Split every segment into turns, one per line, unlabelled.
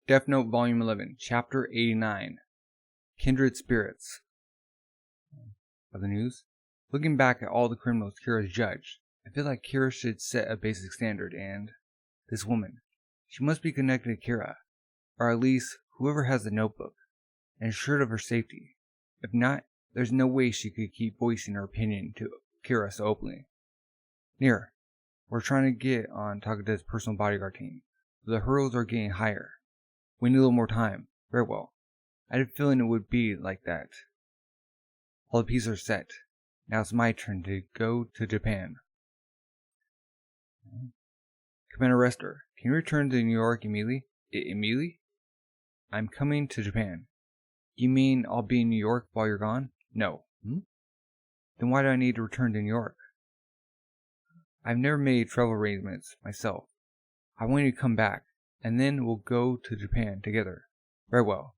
Death Note Volume 11, Chapter 89, Kindred Spirits. Other news? Looking back at all the criminals Kira's judged, I feel like Kira should set a basic standard, and this woman, she must be connected to Kira, or at least whoever has the notebook, and assured of her safety. If not, there's no way she could keep voicing her opinion to Kira so openly. Near, we're trying to get on Takada's personal bodyguard team, but the hurdles are getting higher. We need a little more time. Very well. I had a feeling it would be like that. All the pieces are set. Now it's my turn to go to Japan. Commander Rester, can you return to New York immediately? Immediately? I'm coming to Japan. You mean I'll be in New York while you're gone? No. Then why do I need to return to New York? I've never made travel arrangements myself. I want you to come back, and then we'll go to Japan together. Very well.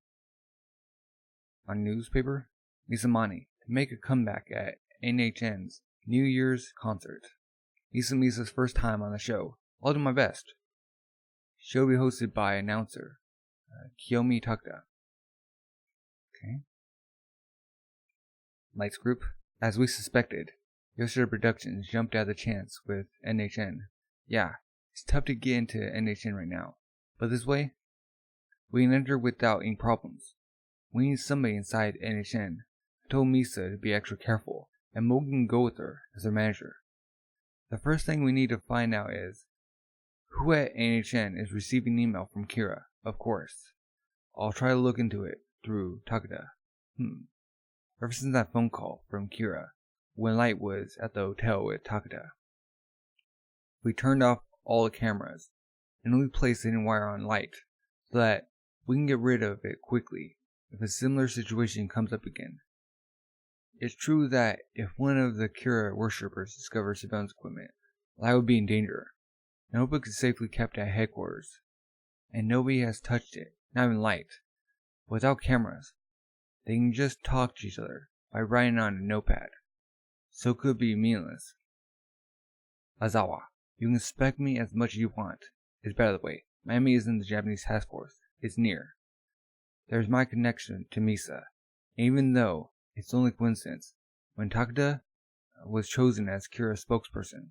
On newspaper, Miscellaneous to make a comeback at NHN's New Year's concert. Misa's first time on the show. I'll do my best. Show will be hosted by announcer Kiyomi Takada. Okay. Lights Group. As we suspected, Yoshida Productions jumped at the chance with NHN. Yeah, it's tough to get into NHN right now, but this way, we can enter without any problems. We need somebody inside NHN. I told Misa to be extra careful, and Mogi can go with her as her manager. The first thing we need to find out is who at NHN is receiving email from Kira, of course. I'll try to look into it through Takada. Ever since that phone call from Kira, when Light was at the hotel with Takada, we turned off all the cameras and only placed any wire on Light so that we can get rid of it quickly if a similar situation comes up again. It's true that if one of the Kira worshippers discovers surveillance equipment, Light would be in danger. The notebook is safely kept at headquarters, and nobody has touched it, not even Light. Without cameras, they can just talk to each other by writing on a notepad, so it could be meaningless. Azawa, you can inspect me as much as you want. It's better that way. My enemy isn't the Japanese task force, it's near. There's my connection to Misa, and even though it's only coincidence, when Takada was chosen as Kira's spokesperson,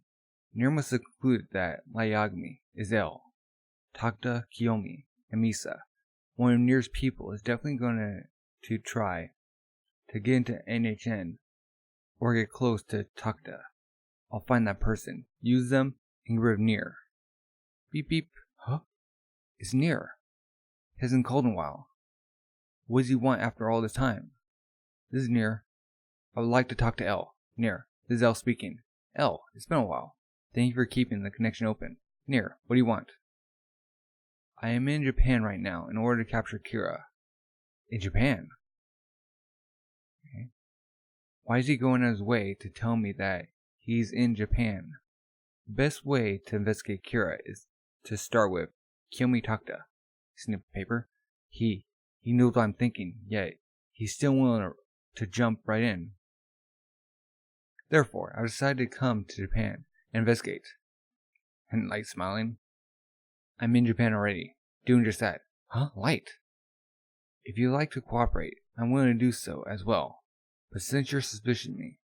Nier must have concluded that Light Yagami is L, Takada, Kiyomi, and Misa. One of Nier's people is definitely going to try to get into NHN or get close to Takada. I'll find that person, use them, and get rid of Nier. Beep beep. Huh? It's Nier. He hasn't called in a while. What does he want after all this time? This is Nier. I would like to talk to L. Nier, this is L speaking. L, it's been a while. Thank you for keeping the connection open. Nier, what do you want? I am in Japan right now in order to capture Kira. In Japan? Okay. Why is he going out of his way to tell me that he's in Japan? The best way to investigate Kira is to start with Kiyomi Takada. Snip paper. He knows what I'm thinking, yet he's still willing to jump right in. Therefore, I decided to come to Japan and investigate. And Light smiling. I'm in Japan already, doing just that. Huh? Light? If you'd like to cooperate, I'm willing to do so as well. But since you're suspicioning me,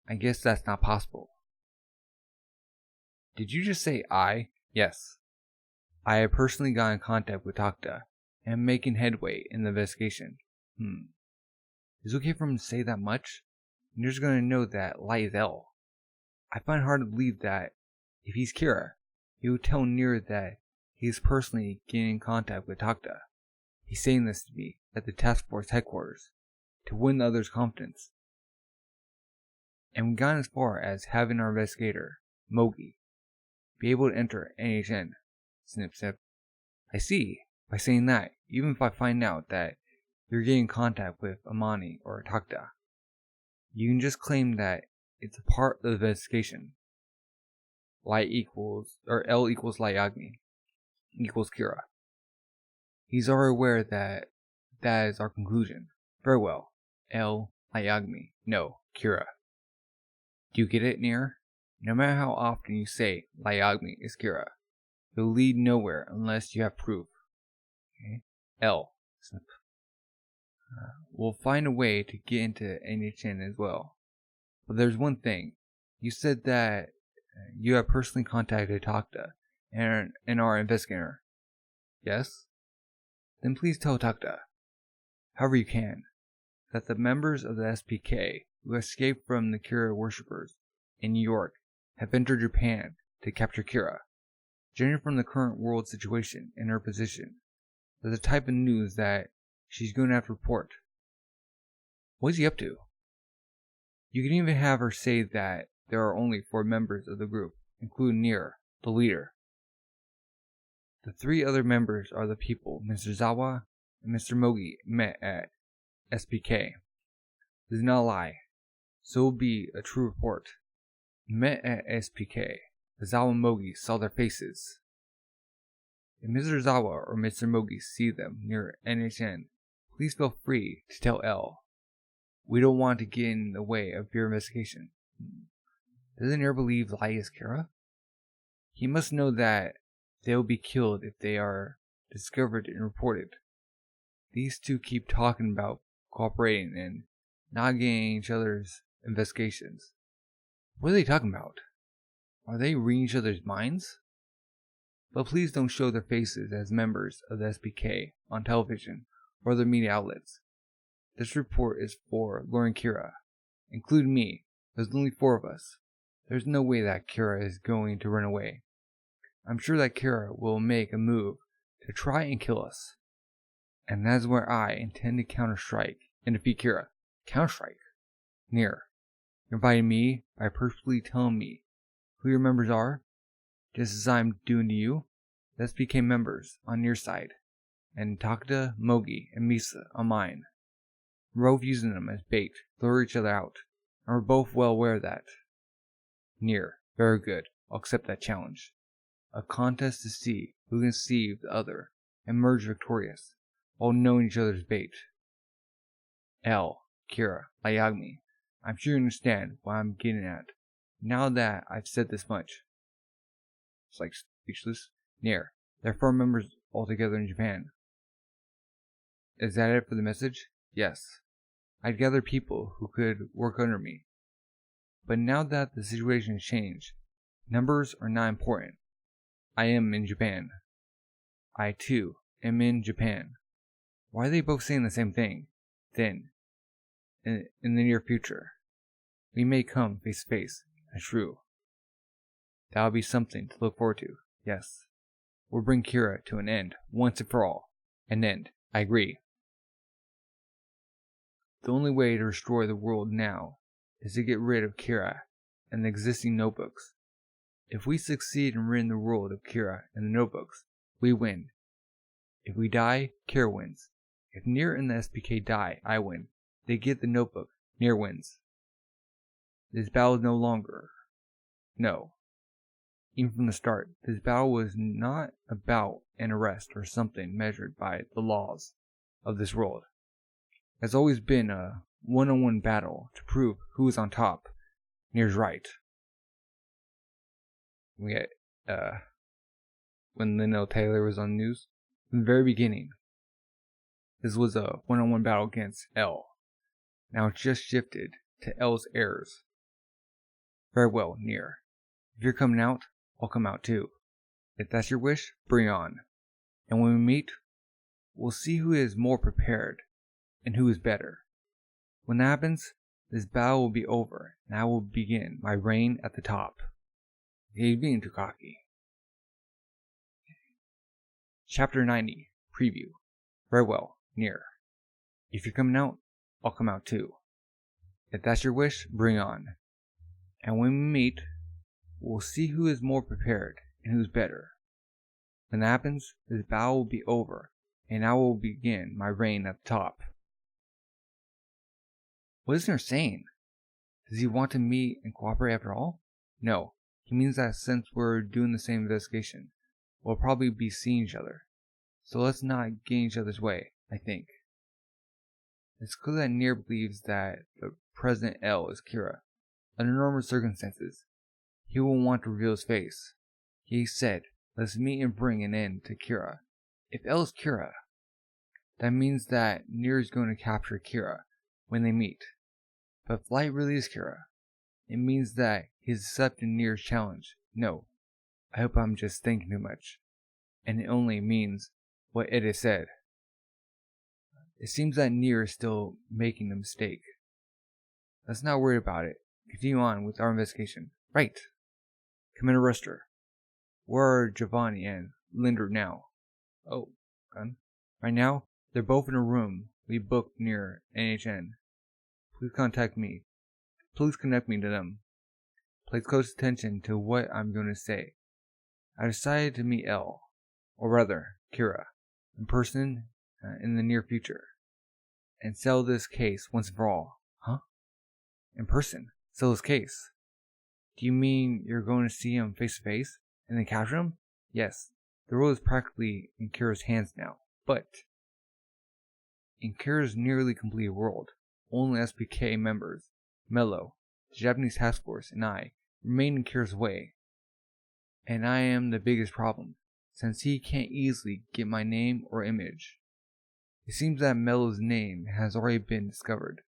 I guess that's not possible. Did you just say I? Yes. I have personally got in contact with Takada and am making headway in the investigation. Is it okay for him to say that much? And you're just going to know that Light is L. I find it hard to believe that if he's Kira, he would tell Nier that he's personally getting in contact with Takada. He's saying this to me at the task force headquarters to win the others' confidence. And we've gone as far as having our investigator, Mogi, be able to enter NHN. Snip snip. I see. By saying that, even if I find out that you're getting in contact with Amani or Takada, you can just claim that it's a part of the investigation. L equals Light Yagami equals Kira. He's already aware that that is our conclusion. Very well. L, Light Yagami. No, Kira. Do you get it, Nier? No matter how often you say Light Yagami is Kira, you'll lead nowhere unless you have proof. Okay. L. We'll find a way to get into NHN as well. But there's one thing. You said that you have personally contacted Takta and our investigator. Yes? Then please tell Takta, however you can, that the members of the SPK who escaped from the Kira worshippers in New York have entered Japan to capture Kira. Judging from the current world situation and her position, there's the type of news that she's going to have to report. What is he up to? You can even have her say that there are only 4 members of the group, including Nier, the leader. The 3 other members are the people Mr. Zawa and Mr. Mogi met at SPK. This is not a lie, so it will be a true report. Met at SPK. The Zawa and Mogi saw their faces. If Mr. Zawa or Mr. Mogi see them near NHN, please feel free to tell L. We don't want to get in the way of your investigation. Doesn't Air believe Lai is Kira? He must know that they will be killed if they are discovered and reported. These two keep talking about cooperating and not getting each other's investigations. What are they talking about? Are they reading each other's minds? But please don't show their faces as members of the SPK on television or other media outlets. This report is for luring Kira, including me. There's only 4 of us. There's no way that Kira is going to run away. I'm sure that Kira will make a move to try and kill us. And that's where I intend to counter-strike and defeat Kira. Counter-strike? Nier, you're inviting me by purposely telling me who your members are, just as I'm doing to you. Let's become members on your side, and Takta, Mogi, and Misa on mine. We're both using them as bait to lure each other out, and we're both well aware of that. Nier, very good, I'll accept that challenge. A contest to see who can deceive the other and emerge victorious, while knowing each other's bait. L, Kira, Ayagami, I'm sure you understand what I'm getting at, now that I've said this much. It's like speechless. Nier, there are 4 members altogether in Japan. Is that it for the message? Yes. I'd gather people who could work under me. But now that the situation has changed, numbers are not important. I am in Japan. I too am in Japan. Why are they both saying the same thing? Then, in the near future, we may come face to face. That's true. That will be something to look forward to. Yes. We'll bring Kira to an end once and for all. An end. I agree. The only way to destroy the world now is to get rid of Kira and the existing notebooks. If we succeed in ridding the world of Kira and the notebooks, we win. If we die, Kira wins. If Nier and the SPK die, I win. They get the notebook. Nier wins. This battle is no longer. No. Even from the start, this battle was not about an arrest or something measured by the laws of this world. It has always been a one-on-one battle to prove who is on top. Nier's right. We get, when Lino Taylor was on the news, from the very beginning, this was a one-on-one battle against L. Now it's just shifted to L's heirs. Very well, Nier. If you're coming out, I'll come out too. If that's your wish, bring on. And when we meet, we'll see who is more prepared and who is better. When that happens, this battle will be over, and I will begin my reign at the top. He's being too cocky. Chapter 90, Preview. Very well, Nier. If you're coming out, I'll come out too. If that's your wish, bring on. And when we meet, we'll see who is more prepared and who's better. When that happens, this battle will be over, and I will begin my reign at the top. What is Nier saying? Does he want to meet and cooperate after all? No, he means that since we're doing the same investigation, we'll probably be seeing each other. So let's not get in each other's way, I think. It's clear that Nier believes that the President L is Kira. Under normal circumstances, he will want to reveal his face. He said, let's meet and bring an end to Kira. If L is Kira, that means that Nier is going to capture Kira when they meet. But if Light really is Kira, it means that he's accepting Nier's challenge. No, I hope I'm just thinking too much, and it only means what it has said. It seems that Nier is still making a mistake. Let's not worry about it. Continue on with our investigation. Right. Commander Ruster. Where are Giovanni and Linder now? Oh, gun. Right now, they're both in a room we booked near NHN. Please contact me. Please connect me to them. Pay close attention to what I'm going to say. I decided to meet L, or rather, Kira, in person in the near future, and settle this case once and for all. Huh? In person? Settle this case? Do you mean you're going to see him face to face, and then capture him? Yes, the role is practically in Kira's hands now, but in Kira's nearly complete world, only SPK members, Mello, the Japanese task force, and I remain in Kira's way. And I am the biggest problem, since he can't easily get my name or image. It seems that Mello's name has already been discovered,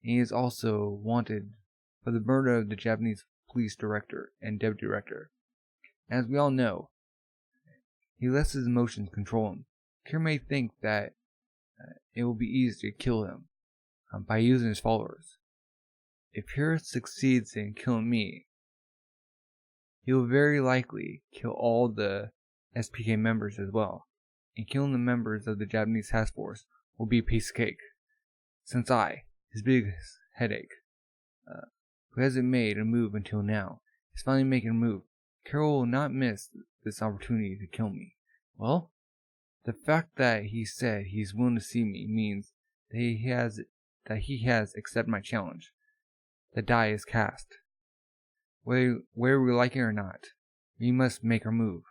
and he is also wanted for the murder of the Japanese police director and deputy director. As we all know, he lets his emotions control him. Kira may think that it will be easy to kill him by using his followers. If Kira succeeds in killing me, he will very likely kill all the SPK members as well, and killing the members of the Japanese task force will be a piece of cake. Since I, his biggest headache, who hasn't made a move until now, is finally making a move, Kira will not miss this opportunity to kill me. Well, the fact that he said he's willing to see me means that he has accepted my challenge. The die is cast. Whether we like it or not, we must make our move.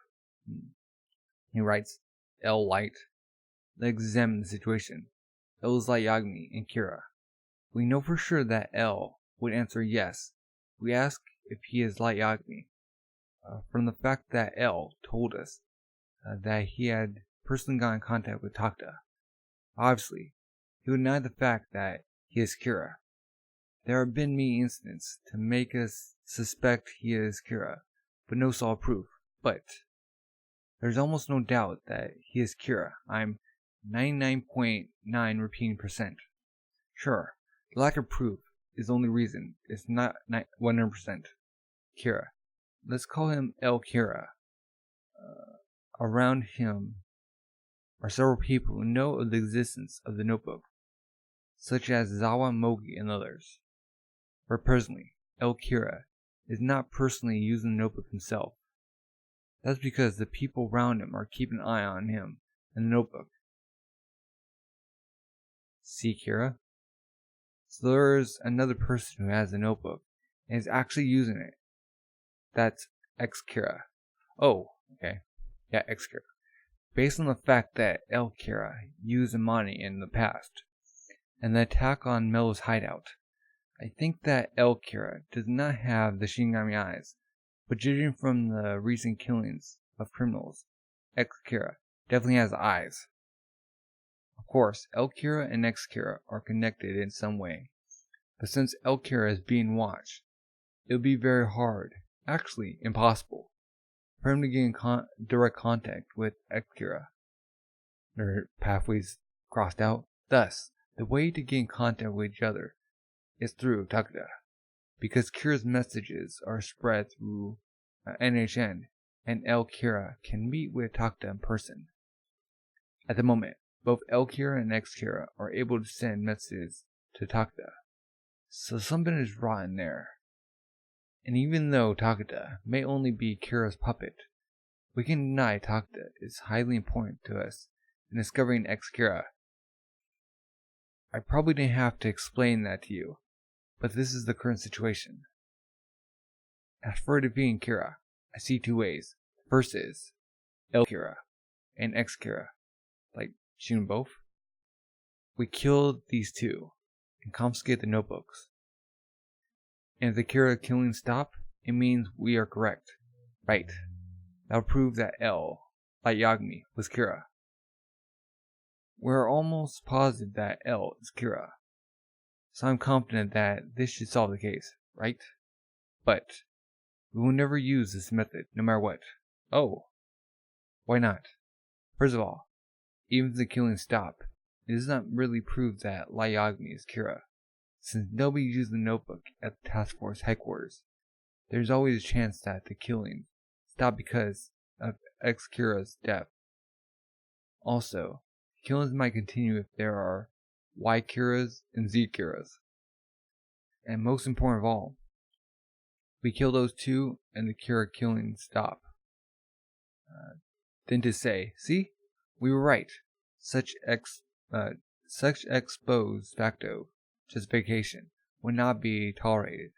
He writes, L Light. Let's examine the situation. L is Light Yagami and Kira. We know for sure that L would answer yes. We ask if he is Light Yagami. From the fact that L told us that he had personally got in contact with Takta. Obviously, he would deny the fact that he is Kira. There have been many incidents to make us suspect he is Kira, but no solid proof. But there's almost no doubt that he is Kira. I'm 99.9 repeating %. Sure, the lack of proof is the only reason it's not 100% Kira. Let's call him El Kira. Around him are several people who know of the existence of the notebook, such as Zawa, Mogi, and others. But presently, El Kira is not personally using the notebook himself. That's because the people around him are keeping an eye on him and the notebook. See Kira? So there's another person who has the notebook and is actually using it. That's X Kira. Oh, okay. Yeah, X Kira. Based on the fact that El Kira used Imani in the past, and the attack on Mello's hideout, I think that El Kira does not have the Shinigami eyes, but judging from the recent killings of criminals, X Kira definitely has eyes. Of course, El Kira and X Kira are connected in some way, but since El Kira is being watched, it would be very hard, actually impossible, for him to get in direct contact with X Kira. Their pathways crossed out. Thus, the way to get in contact with each other is through Takeda, because Kira's messages are spread through NHN, and El Kira can meet with Takeda in person. At the moment, both El Kira and X Kira are able to send messages to Takeda, so something is rotten there. And even though Takeda may only be Kira's puppet, we can deny Takeda is highly important to us in discovering X Kira. I probably didn't have to explain that to you, but this is the current situation. As for defeating Kira, I see two ways. The first is El Kira and X Kira, like shoot them both. We kill these two and confiscate the notebooks. And if the Kira killing stop, it means we are correct. Right. That'll prove that L, like Yagami, was Kira. We're almost positive that L is Kira, so I'm confident that this should solve the case, right? But we will never use this method, no matter what. Oh, why not? First of all, even if the killings stop, it does not really prove that Yagami is Kira, since nobody used the notebook at the task force headquarters. There's always a chance that the killings stop because of X-Kira's death. Also, killings might continue if there are Y-Kiras and Z-Kiras. And most important of all, we kill those two and the Kira killings stop. Then to say, see, we were right. Such ex post facto justification would not be tolerated.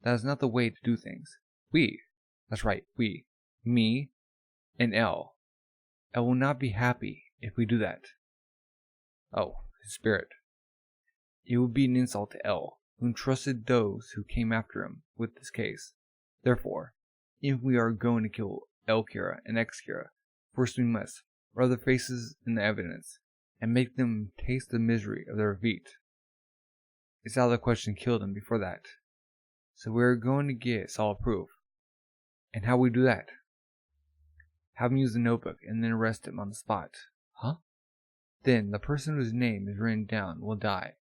That is not the way to do things. That's right, me, and L will not be happy if we do that. Oh, his spirit. It would be an insult to L, who entrusted those who came after him with this case. Therefore, if we are going to kill L Kira and X Kira, first we must rub their faces in the evidence and make them taste the misery of their defeat. It's out of the question to kill them before that. So we're going to get solid proof. And how we do that? Have him use the notebook and then arrest him on the spot. Huh? Then the person whose name is written down will die.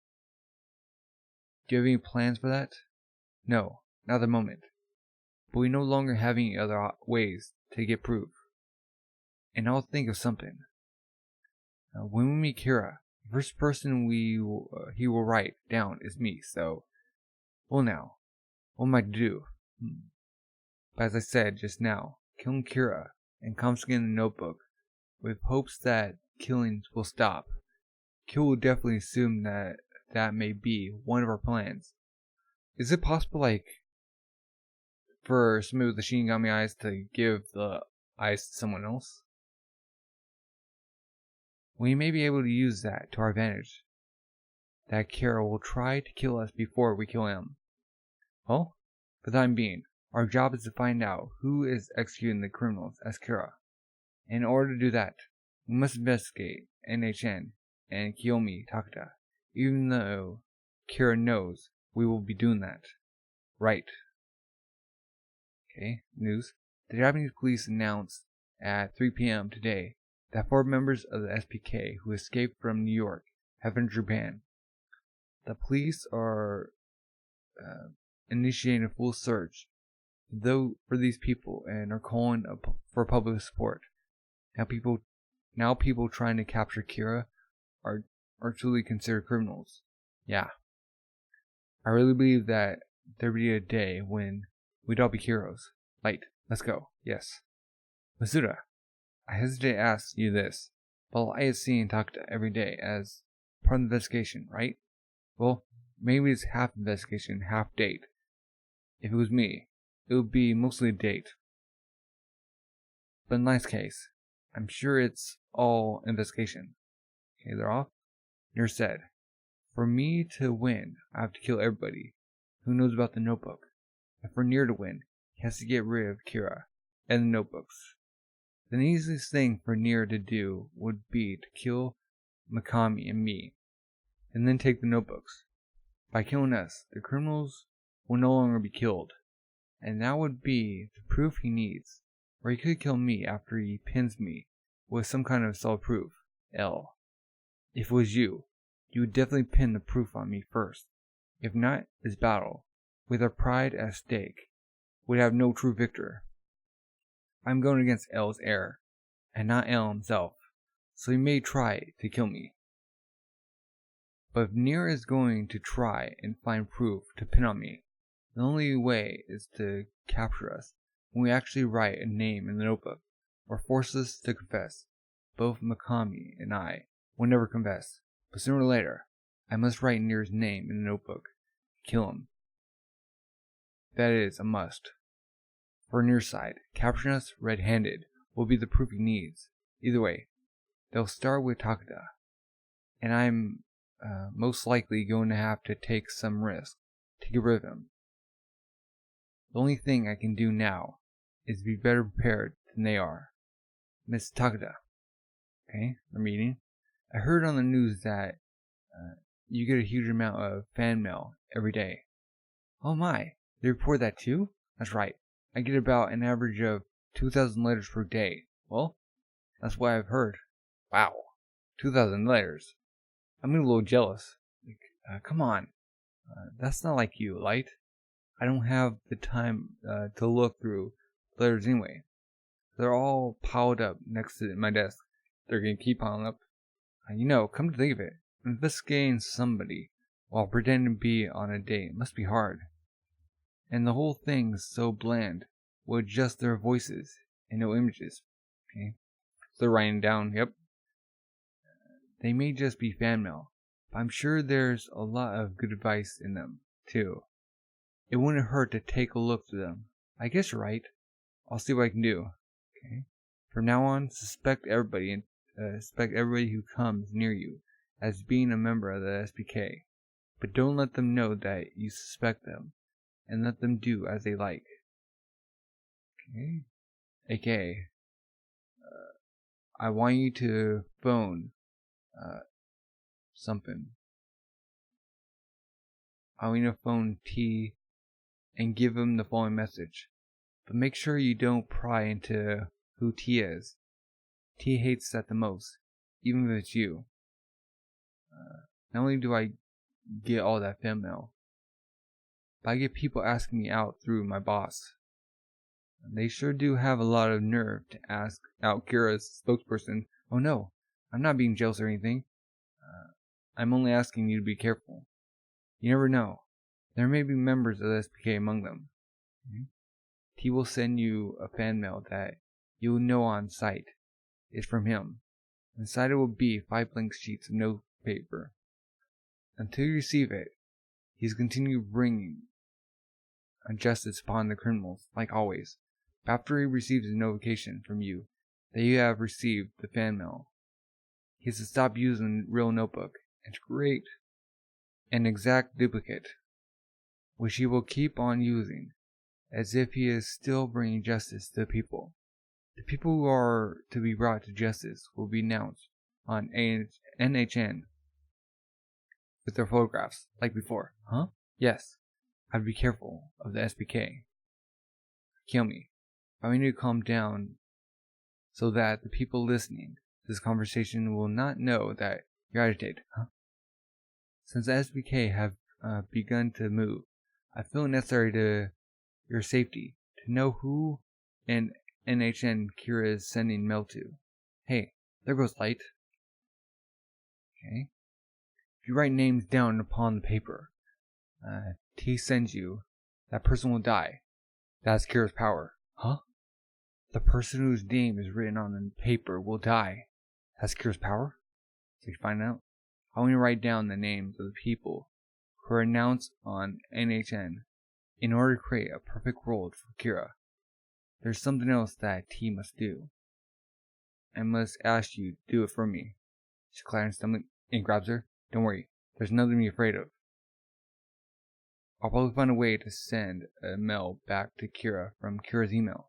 Do you have any plans for that? No, not at the moment. But we no longer have any other ways to get proof. And I'll think of something. When we meet Kira, the first person he will write down is me, so... Well now, what am I to do? But as I said just now, killing Kira and confiscating the notebook with hopes that killings will stop. Kill will definitely assume that may be one of our plans. Is it possible, for somebody with the Shinigami eyes to give the eyes to someone else? We may be able to use that to our advantage. That Kira will try to kill us before we kill him. Well, for the time being, our job is to find out who is executing the criminals as Kira. And in order to do that, we must investigate NHN and Kiyomi Takeda, even though Kira knows we will be doing that. Right. Okay, news. The Japanese police announced at 3 p.m. today that 4 members of the SPK who escaped from New York have entered Japan. The police are initiating a full search for these people and are calling for public support. Now people trying to capture Kira are truly considered criminals. Yeah. I really believe that there will be a day when we'd all be heroes. Light, let's go. Yes. Masuda, I hesitate to ask you this, but I have seen Takeda every day as part of the investigation, right? Well, maybe it's half investigation, half date. If it was me, it would be mostly a date. But in Light's case, I'm sure it's all investigation. Okay, they're off. Nurse said, for me to win, I have to kill everybody who knows about the notebook. And for Nier to win, he has to get rid of Kira and the notebooks. The easiest thing for Nier to do would be to kill Mikami and me, and then take the notebooks. By killing us, the criminals will no longer be killed, and that would be the proof he needs. Or he could kill me after he pins me with some kind of solid proof. L. If it was you would definitely pin the proof on me first. If not, this battle, with our pride at stake, would have no true victor. I'm going against L's heir, and not L himself, so he may try to kill me. But if Nier is going to try and find proof to pin on me, the only way is to capture us when we actually write a name in the notebook, or force us to confess. Both Mikami and I will never confess, but sooner or later, I must write Nier's name in the notebook to kill him. That is a must. For Nier's side, capturing us red-handed will be the proof he needs. Either way, they'll start with Takeda, and I'm most likely going to have to take some risk to get rid of him. The only thing I can do now is be better prepared than they are. Miss Takeda. Okay, we're meeting. I heard on the news that you get a huge amount of fan mail every day. Oh my, they report that too? That's right. I get about an average of 2,000 letters per day. Well, that's what I've heard. Wow, 2,000 letters. I'm a little jealous. Come on. That's not like you, Light. I don't have the time to look through letters anyway. They're all piled up next to my desk. They're gonna keep piling up. Come to think of it, investigating somebody while pretending to be on a date must be hard. And the whole thing's so bland with just their voices and no images. Okay? So they're writing down, yep. They may just be fan mail, but I'm sure there's a lot of good advice in them, too. It wouldn't hurt to take a look through them. I guess you're right. I'll see what I can do. Okay? From now on, suspect everybody who comes near you as being a member of the SPK. But don't let them know that you suspect them, and let them do as they like. Okay? AKA, I want you to phone something. I want you to phone T and give him the following message. But make sure you don't pry into who T is. T hates that the most, even if it's you. Not only do I get all that fan mail, but I get people asking me out through my boss. They sure do have a lot of nerve to ask out Kira's spokesperson. Oh no, I'm not being jealous or anything. I'm only asking you to be careful. You never know. There may be members of the SPK among them. T will send you a fan mail that you will know on sight is from him. Inside it will be 5 blank sheets of notepaper. Until you receive it, he's continue bringing justice upon the criminals, like always. But after he receives a notification from you that you have received the fan mail, he has to stop using real notebook and create an exact duplicate, which he will keep on using, as if he is still bringing justice to the people. The people who are to be brought to justice will be announced on NHN with their photographs, like before. Huh? Yes. I'd be careful of the SPK. Kill me. I need to calm down so that the people listening to this conversation will not know that you're agitated. Huh? Since the SPK have begun to move, I feel necessary to your safety to know who in NHN Kira is sending mail to. Hey, there goes Light. Okay. If you write names down upon the paper T sends you, that person will die. That's Kira's power. Huh? The person whose name is written on the paper will die. That's Kira's power? So you find out? I want you to write down the names of the people who are announced on NHN in order to create a perfect world for Kira. There's something else that T must do. I must ask you to do it for me. She clatters stomach and grabs her. Don't worry, there's nothing to be afraid of. I'll probably find a way to send a mail back to Kira from Kira's email.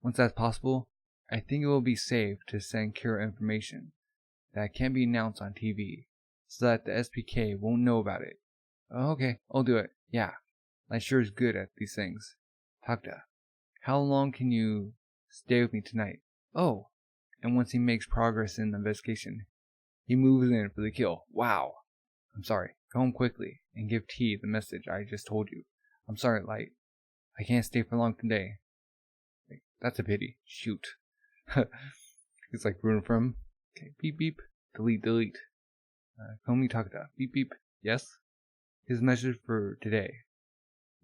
Once that's possible, I think it will be safe to send Kira information that can't be announced on TV, so that the SPK won't know about it. Oh, okay, I'll do it. Yeah, I sure is good at these things. Hakta, how long can you stay with me tonight? Oh, and once he makes progress in the investigation, he moves in for the kill. Wow. I'm sorry. Go home quickly and give T the message I just told you. I'm sorry, Light. I can't stay for long today. That's a pity. Shoot. It's like rooting for him. Okay, beep beep. Delete. Komi Takata. Beep beep. Yes? His message for today.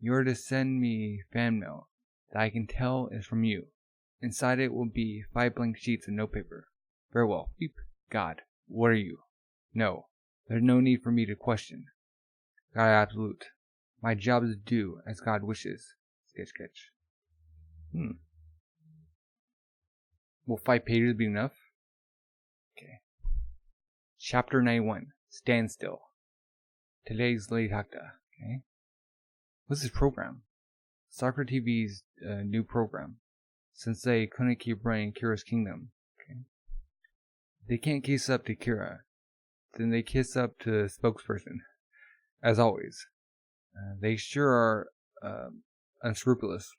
You are to send me fan mail that I can tell is from you. Inside it will be 5 blank sheets of notepaper. Very well. Beep. God, what are you? No. There's no need for me to question. God absolute. My job is to do as God wishes. Sketch. Will 5 pages be enough? Okay. Chapter 91. Standstill. Today's Lady Hakta. Okay. What's this program? Soccer TV's new program. Since they couldn't keep running Kira's Kingdom. Okay. they can't kiss up to Kira, then they kiss up to the spokesperson. As always, they sure are unscrupulous.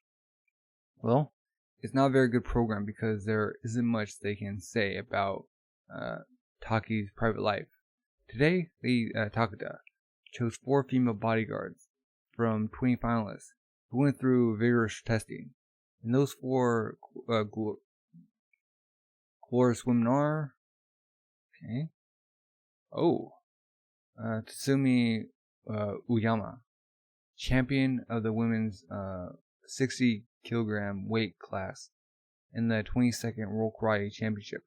Well, it's not a very good program because there isn't much they can say about Taki's private life. Today, Takeda chose 4 female bodyguards from 20 finalists who went through vigorous testing. And those 4 glorious women are... Okay. Oh. Tatsumi Uyama, champion of the women's 60 kilogram weight class in the 22nd World Karate Championship.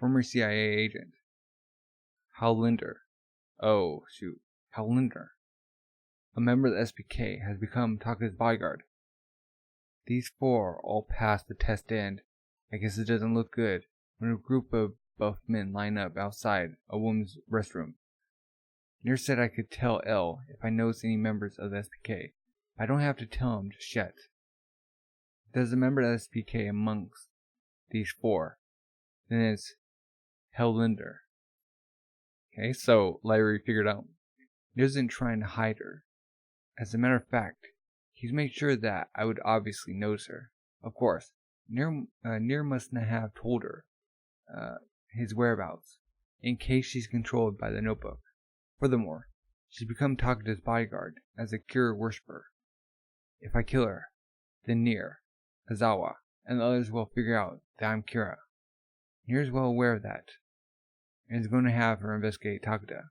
Former CIA agent. Hal Linder. Oh, shoot. Hal Linder. A member of the SPK has become Takeda's bodyguard. These 4 all passed the test, and I guess it doesn't look good when a group of buff men line up outside a woman's restroom. Near said I could tell L if I notice any members of the SPK. I don't have to tell him just yet. If there's a member of the SPK amongst these 4, then it's Linder. Okay, so Larry figured out he isn't trying to hide her. As a matter of fact, he's made sure that I would obviously notice her. Of course, Near must not have told her his whereabouts, in case she's controlled by the notebook. Furthermore, she's become Takeda's bodyguard as a Kira worshipper. If I kill her, then Near, Azawa, and the others will figure out that I'm Kira. Near is well aware of that, and is going to have her investigate Takeda.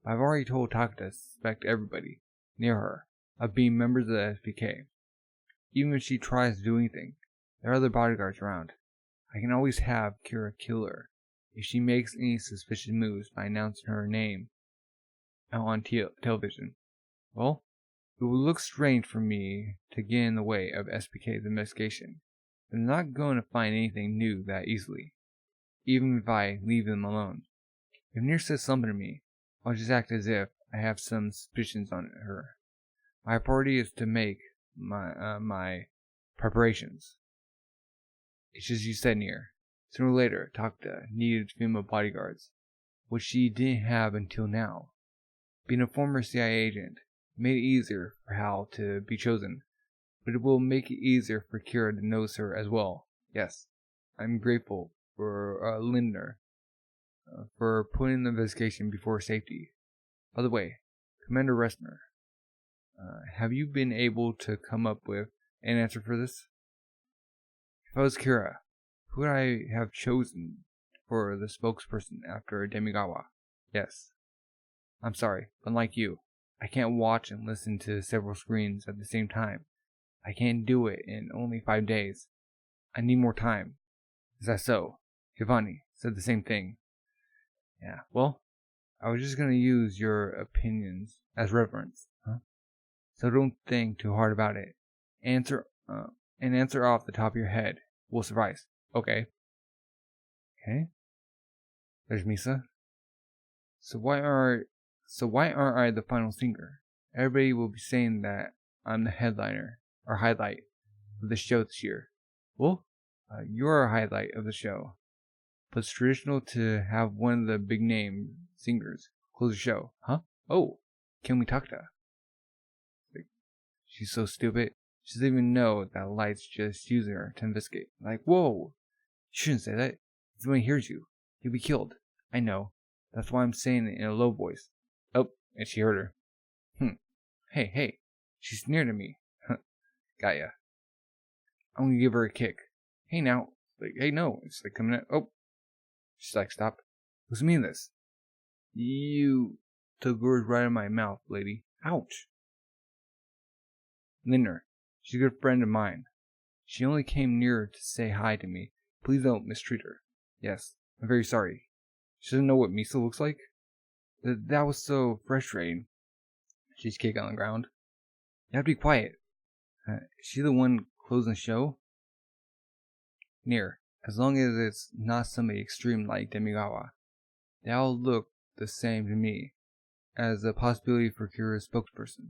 I've already told Takeda to suspect everybody near her of being members of the SPK. Even if she tries to do anything, there are other bodyguards around. I can always have Kira kill her if she makes any suspicious moves by announcing her name on television. Well, it would look strange for me to get in the way of SPK's investigation. I'm not going to find anything new that easily, even if I leave them alone. If Near says something to me, I'll just act as if I have some suspicions on her. My priority is to make my preparations. It's just you said, Near. Sooner or later, Takeda needed female bodyguards, which she didn't have until now. Being a former CIA agent made it easier for Hal to be chosen, but it will make it easier for Kira to notice her as well. Yes, I'm grateful for Linder for putting the investigation before safety. By the way, Commander Ressner, have you been able to come up with an answer for this? If I was Kira, who would I have chosen for the spokesperson after Demigawa? Yes. I'm sorry, but like you, I can't watch and listen to several screens at the same time. I can't do it in only 5 days. I need more time. Is that so? Giovanni said the same thing. Yeah, well, I was just gonna use your opinions as reference, huh? So don't think too hard about it. Answer off the top of your head will suffice. Okay. Okay. There's Misa. So why aren't I the final singer? Everybody will be saying that I'm the headliner or highlight of the show this year. Well, you're a highlight of the show, but it's traditional to have one of the big name singers close the show, huh? Oh, Kimi Takeda. Like, she's so stupid. She doesn't even know that Light's just using her to investigate. Like, whoa, you shouldn't say that. If anyone hears you, you'll be killed. I know. That's why I'm saying it in a low voice. Oh, and she heard her. Hey, she sneered at me. Got ya. I'm gonna give her a kick. Hey now. Like, hey no. It's like coming at. Oh. She's like, stop. What's mean this? You took words right out of my mouth, lady. Ouch. Linder. She's a good friend of mine. She only came near to say hi to me. Please don't mistreat her. Yes, I'm very sorry. She doesn't know what Misa looks like? That was so frustrating. She's kicked on the ground. You have to be quiet. Is she the one closing the show? Near. As long as it's not somebody extreme like Demigawa. They all look the same to me as a possibility for Kira's spokesperson.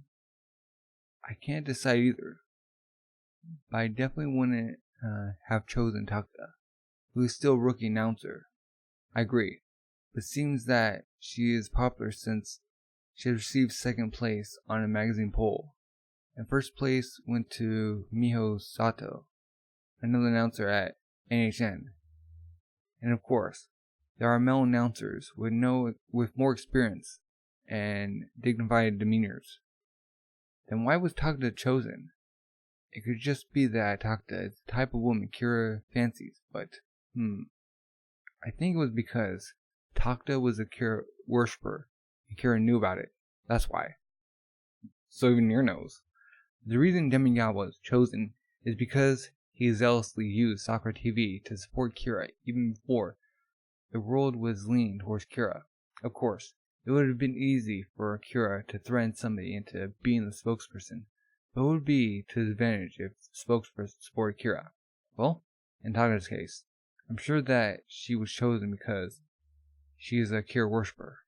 I can't decide either. But I definitely wouldn't have chosen Takeda, who is still a rookie announcer. I agree, but it seems that she is popular since she has received second place on a magazine poll, and first place went to Miho Sato, another announcer at NHN. And of course, there are male announcers with more experience and dignified demeanors. Then why was Takeda chosen? It could just be that Takeda is the type of woman Kira fancies, but I think it was because Takeda was a Kira worshipper and Kira knew about it. That's why. So even Nier knows. The reason Demigawa was chosen is because he zealously used Sakura TV to support Kira even before the world was leaning towards Kira. Of course, it would have been easy for Kira to threaten somebody into being the spokesperson, but it would be to his advantage if the spokesperson supported Kira. Well, in Takeda's case, I'm sure that she was chosen because she is a Kira worshipper.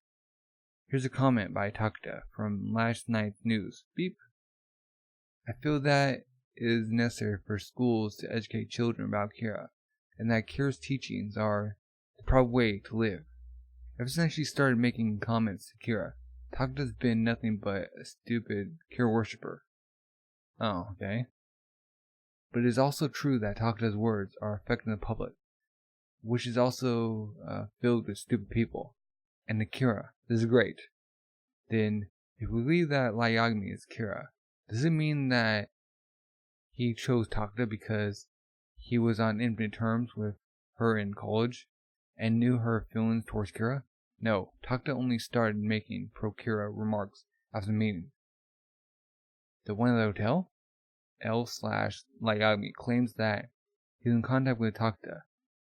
Here's a comment by Takeda from last night's news. Beep. I feel that it is necessary for schools to educate children about Kira, and that Kira's teachings are the proper way to live. Ever since she started making comments to Kira, Takeda's been nothing but a stupid Kira worshipper. Oh, okay. But it is also true that Takeda's words are affecting the public, which is also filled with stupid people. And the Kira, this is great. Then, if we believe that Light Yagami is Kira, does it mean that he chose Takeda because he was on intimate terms with her in college and knew her feelings towards Kira? No, Takeda only started making pro-Kira remarks after the meeting. The one at the hotel? L/Light Yagami claims that he's in contact with Takeda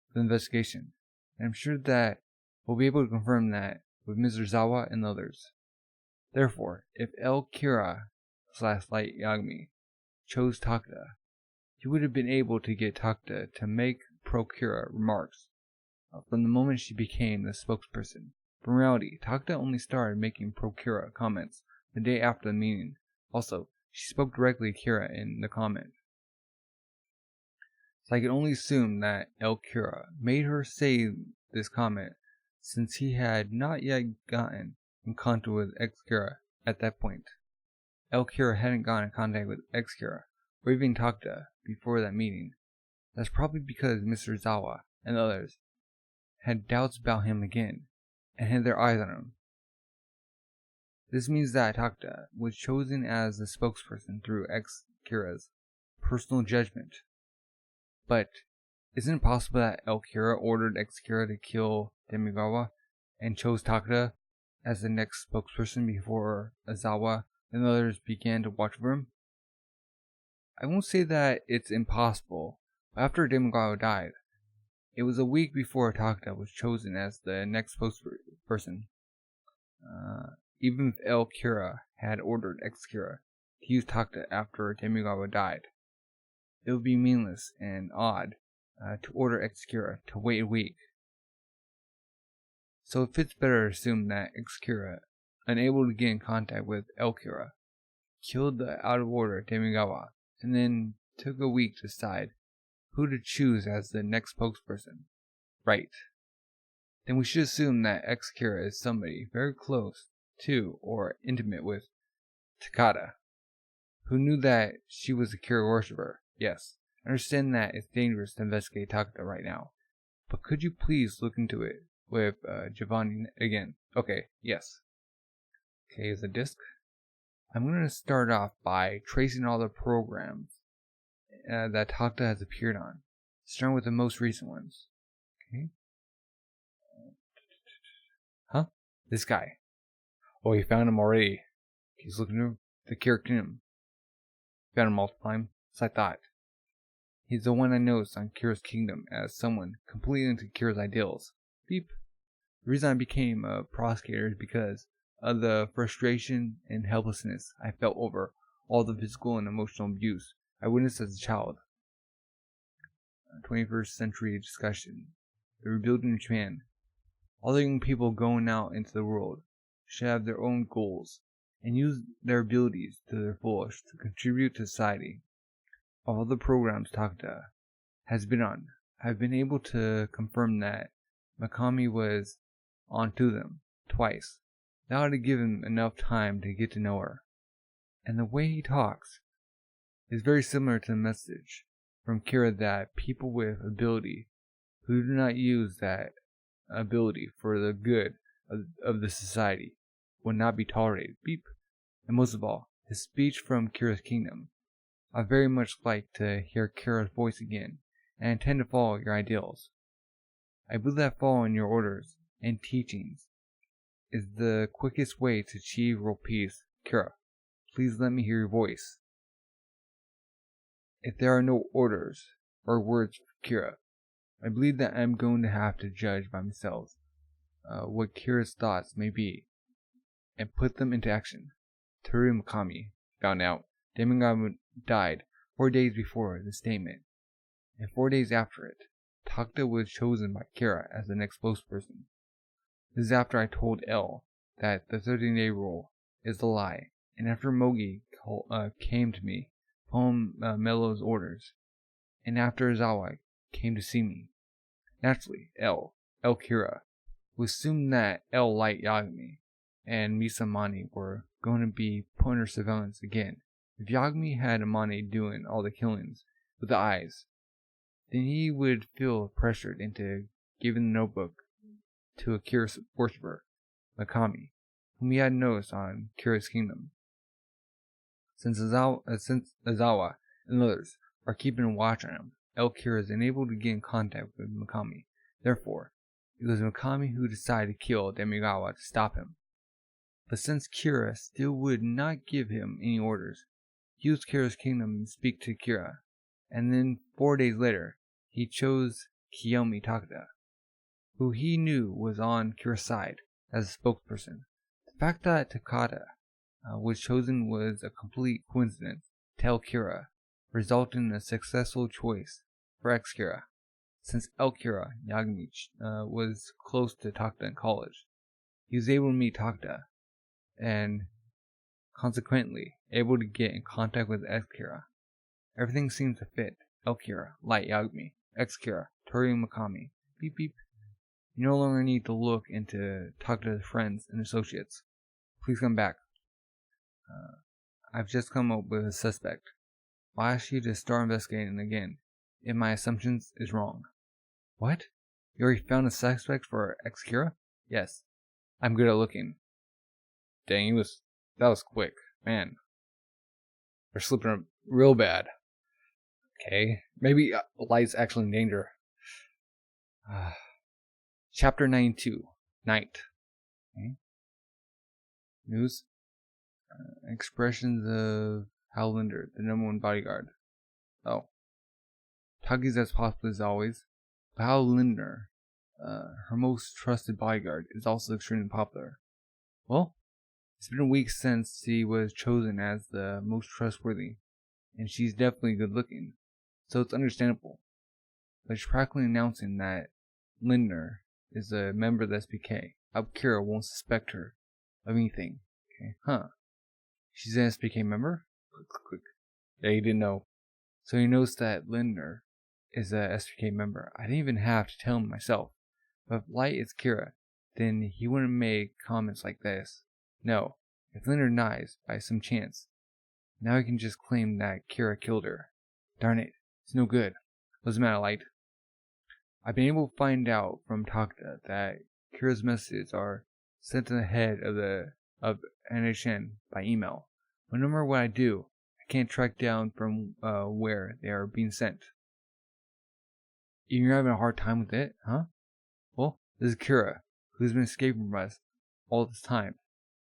for the investigation, and I'm sure that we'll be able to confirm that with Mr. Zawa and others. Therefore, if Kira/Light Yagami chose Takeda, he would have been able to get Takeda to make pro-Kira remarks from the moment she became the spokesperson. But in reality, Takeda only started making pro-Kira comments the day after the meeting. Also, she spoke directly to Kira in the comment. So I can only assume that Kira made her say this comment since he had not yet gotten in contact with Kira at that point. Kira hadn't gotten in contact with Kira or even Takeda before that meeting. That's probably because Mr. Zawa and others had doubts about him again and had their eyes on him. This means that Takeda was chosen as the spokesperson through Kira's personal judgment. But isn't it possible that Kira ordered Kira to kill Demigawa and chose Takeda as the next spokesperson before Azawa and others began to watch for him? I won't say that it's impossible, but after Demigawa died, it was a week before Takeda was chosen as the next spokesperson. Even if Kira had ordered Kira to use Takeda after Demigawa died, it would be meaningless and odd to order Kira to wait a week. So it fits better to assume that Kira, unable to get in contact with Kira, killed the out of order Demigawa, and then took a week to decide who to choose as the next spokesperson. Right. Then we should assume that Kira is somebody very close to or intimate with Takeda, who knew that she was a Kira worshipper. Yes, I understand that it's dangerous to investigate Takeda right now, but could you please look into it with Giovanni again? Okay, yes. Okay, is a disk. I'm going to start off by tracing all the programs that Takeda has appeared on, starting with the most recent ones. Okay. Huh? This guy. Oh, you found him already. He's looking at the Kira Kingdom. Found him multiple times, so I thought. He's the one I noticed on Kira's Kingdom as someone completely into Kira's ideals. Beep. The reason I became a prosecutor is because of the frustration and helplessness I felt over all the physical and emotional abuse I witnessed as a child. 21st century discussion. The rebuilding of Japan. All the young people going out into the world should have their own goals and use their abilities to their fullest to contribute to society. All the programs Takeda has been on, I've been able to confirm that Mikami was onto them twice. That ought to give him enough time to get to know her. And the way he talks is very similar to the message from Kira that people with ability who do not use that ability for the good of the society would not be tolerated. Beep. And most of all, his speech from Kira's kingdom. I very much like to hear Kira's voice again, and intend to follow your ideals. I believe that following your orders and teachings is the quickest way to achieve world peace. Kira, please let me hear your voice. If there are no orders or words for Kira, I believe that I'm going to have to judge by myself what Kira's thoughts may be, and put them into action. Teru Mikami found out Demigod died 4 days before the statement, and 4 days after it, Takta was chosen by Kira as the next spokesperson. This is after I told L that the 13-day rule is a lie, and after Mogi came to me, following Melo's orders, and after Izawa came to see me. Naturally, L Kira, we assumed that L Light Yagami and Misa Mani were going to be put under surveillance again. If Yagami had Amane doing all the killings with the eyes, then he would feel pressured into giving the notebook to a Kira worshiper, Mikami, whom he had noticed on Kira's kingdom. Since Izawa and others are keeping a watch on him, El Kira is unable to get in contact with Mikami. Therefore, it was Mikami who decided to kill Demigawa to stop him. But since Kira still would not give him any orders, he used Kira's kingdom to speak to Kira, and then 4 days later, he chose Kiyomi Takada, who he knew was on Kira's side as a spokesperson. The fact that Takada was chosen was a complete coincidence to El Kira, resulting in a successful choice for ex-Kira. Since El Kira Yagami was close to Takada in college, he was able to meet Takada, and consequently able to get in contact with ex-Kira. Everything seemed to fit. El Kira, Light Yagami, ex-Kira, Toru Mikami. Beep beep. You no longer need to look into Takada's friends and associates. Please come back. I've just come up with a suspect. I'll ask you to start investigating again if my assumptions is wrong. What? You already found a suspect for ex-Kira? Yes. I'm good at looking. Dang, that was quick. Man. They're slipping up real bad. Okay. Maybe Light's actually in danger. Chapter 92. Night. Okay. News. Expressions of Hal Linder, the #1 bodyguard. Oh. Tuggy's as popular as always, but Hal Linder, her most trusted bodyguard, is also extremely popular. Well, it's been a week since she was chosen as the most trustworthy, and she's definitely good looking, so it's understandable. But she's practically announcing that Linder is a member of the SPK. Kira won't suspect her of anything. Okay, huh. She's an SPK member? Quick. Yeah, he didn't know. So he knows that Linder is a SPK member. I didn't even have to tell him myself. But if Light is Kira, then he wouldn't make comments like this. No, if Linder dies by some chance, now he can just claim that Kira killed her. Darn it, it's no good. Doesn't matter, Light. I've been able to find out from Takta that Kira's messages are sent to the head of NHN by email. But no matter what I do, I can't track down from where they are being sent. You're having a hard time with it, huh? Well, this is Kira, who's been escaping from us all this time.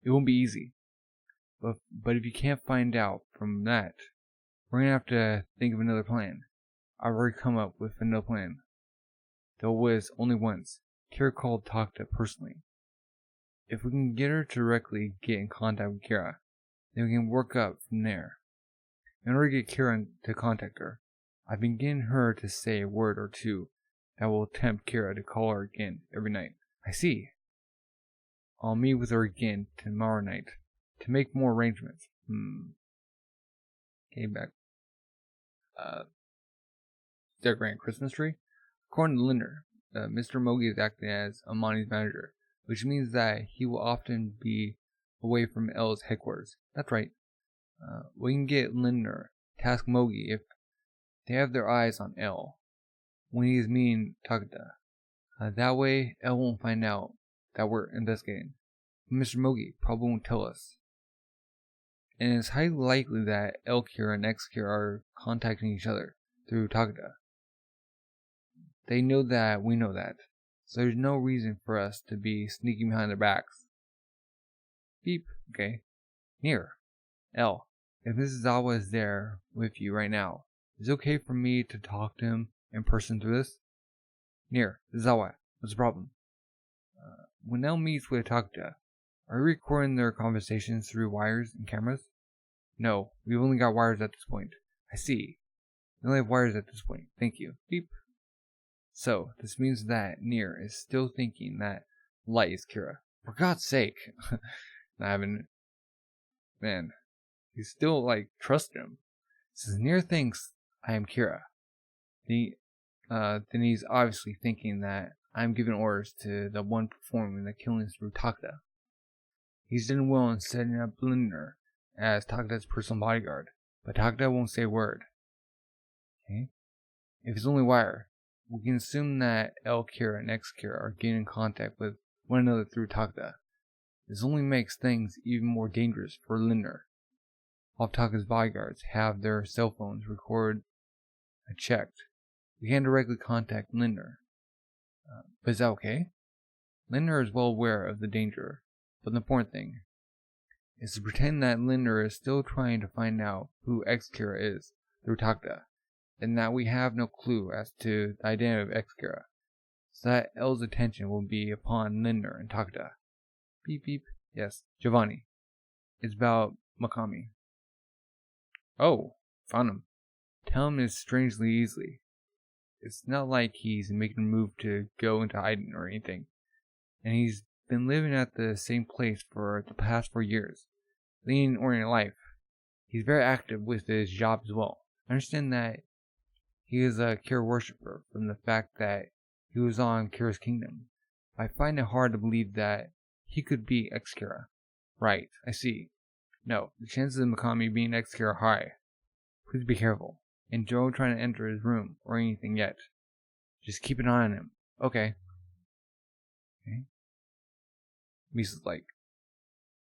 It won't be easy. But if you can't find out from that, we're gonna have to think of another plan. I've already come up with another plan. Though it was only once. Kira called Takta personally. If we can get her to directly get in contact with Kira, then we can work up from there. In order to get Kira to contact her, I've been getting her to say a word or two that will tempt Kira to call her again every night. I see. I'll meet with her again tomorrow night to make more arrangements. Okay, back. Decorating Christmas tree? According to Linder, Mr. Mogi is acting as Amani's manager, which means that he will often be away from L's headquarters. That's right. We can get Lindner to ask Mogi if they have their eyes on L when he is meeting Takeda. That way, L won't find out that we're investigating. Mr. Mogi probably won't tell us. And it's highly likely that L Kira and X Kira are contacting each other through Takeda. They know that we know that, so there's no reason for us to be sneaking behind their backs. Beep. Okay. Near. L. If Mrs. Zawa is there with you right now, is it okay for me to talk to him in person through this? Near. Zawa. What's the problem? When L meets with Takeda, are you recording their conversations through wires and cameras? No, we've only got wires at this point. I see. We only have wires at this point. Thank you. Beep. So, this means that Nier is still thinking that Light is Kira. For God's sake. I haven't... Man. He's still, trust him. Since Nier thinks I am Kira, then he's obviously thinking that I'm giving orders to the one performing the killings through Takeda. He's done well in setting up Lindner as Takeda's personal bodyguard, but Takeda won't say a word. Okay? If it's only wire, we can assume that L Kira and X Kira are getting in contact with one another through Takeda. This only makes things even more dangerous for Lindner. All of Takeda's bodyguards have their cell phones recorded and checked. We can't directly contact Lindner. But is that okay? Lindner is well aware of the danger, but the important thing is to pretend that Lindner is still trying to find out who X Kira is through Takeda, and that we have no clue as to the identity of X Kira, so that L's attention will be upon Lindner and Takeda. Beep beep. Yes, Giovanni. It's about Makami. Oh, found him. Tell him it's strangely easily. It's not like he's making a move to go into hiding or anything. And he's been living at the same place for the past 4 years, leading an ordinary life. He's very active with his job as well. I understand that he is a Kira worshipper from the fact that he was on Kira's kingdom. I find it hard to believe that he could be X-Kira. Right, I see. No, the chances of Makami being X-Kira are high. Please be careful. And don't try to enter his room or anything yet. Just keep an eye on him. Okay. Misa's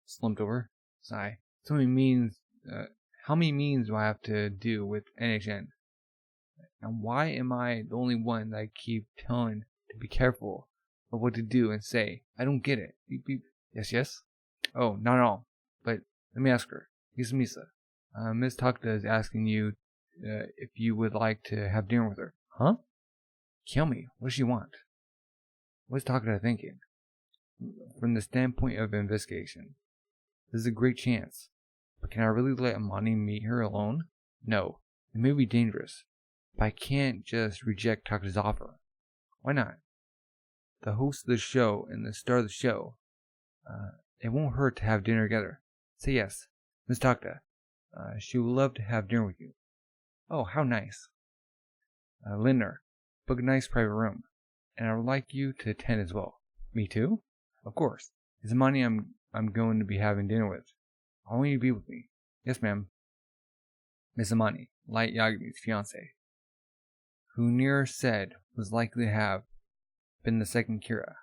slumped over. Sigh. So many means. How many means do I have to do with NHN? And why am I the only one that I keep telling to be careful of what to do and say? I don't get it. Beep beep. Yes, yes. Oh, not at all. But let me ask her. Misa. Miss Takeda is asking you if you would like to have dinner with her. Huh? Kill me. What does she want? What's Takeda thinking? From the standpoint of investigation, this is a great chance. But can I really let Amani meet her alone? No. It may be dangerous. But I can't just reject Takeda's offer. Why not? The host of the show and the star of the show. It won't hurt to have dinner together. Say yes. Miss Takeda. She would love to have dinner with you. Oh, how nice. Lindner, book a nice private room. And I would like you to attend as well. Me too? Of course. It's Amani I'm going to be having dinner with. I want you to be with me. Yes, ma'am. Miss Amani, Light Yagami's fiancée, who Nier said was likely to have been the second Kira,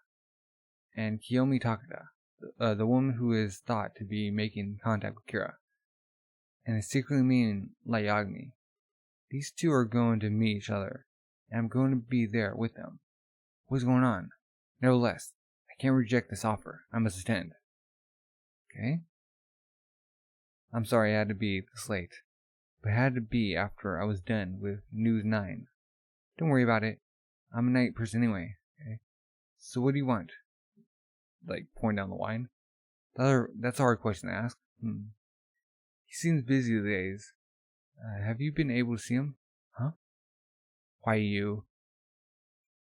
and Kiyomi Takeda, the woman who is thought to be making contact with Kira, and is secretly meeting Light Yagami. These two are going to meet each other, and I'm going to be there with them. What's going on? Nevertheless, I can't reject this offer. I must attend. Okay? I'm sorry I had to be this late, but it had to be after I was done with News 9. Don't worry about it. I'm a night person anyway. Okay? So what do you want? Pouring down the wine? That's a hard question to ask. He seems busy these days. Have you been able to see him? Huh? Why you?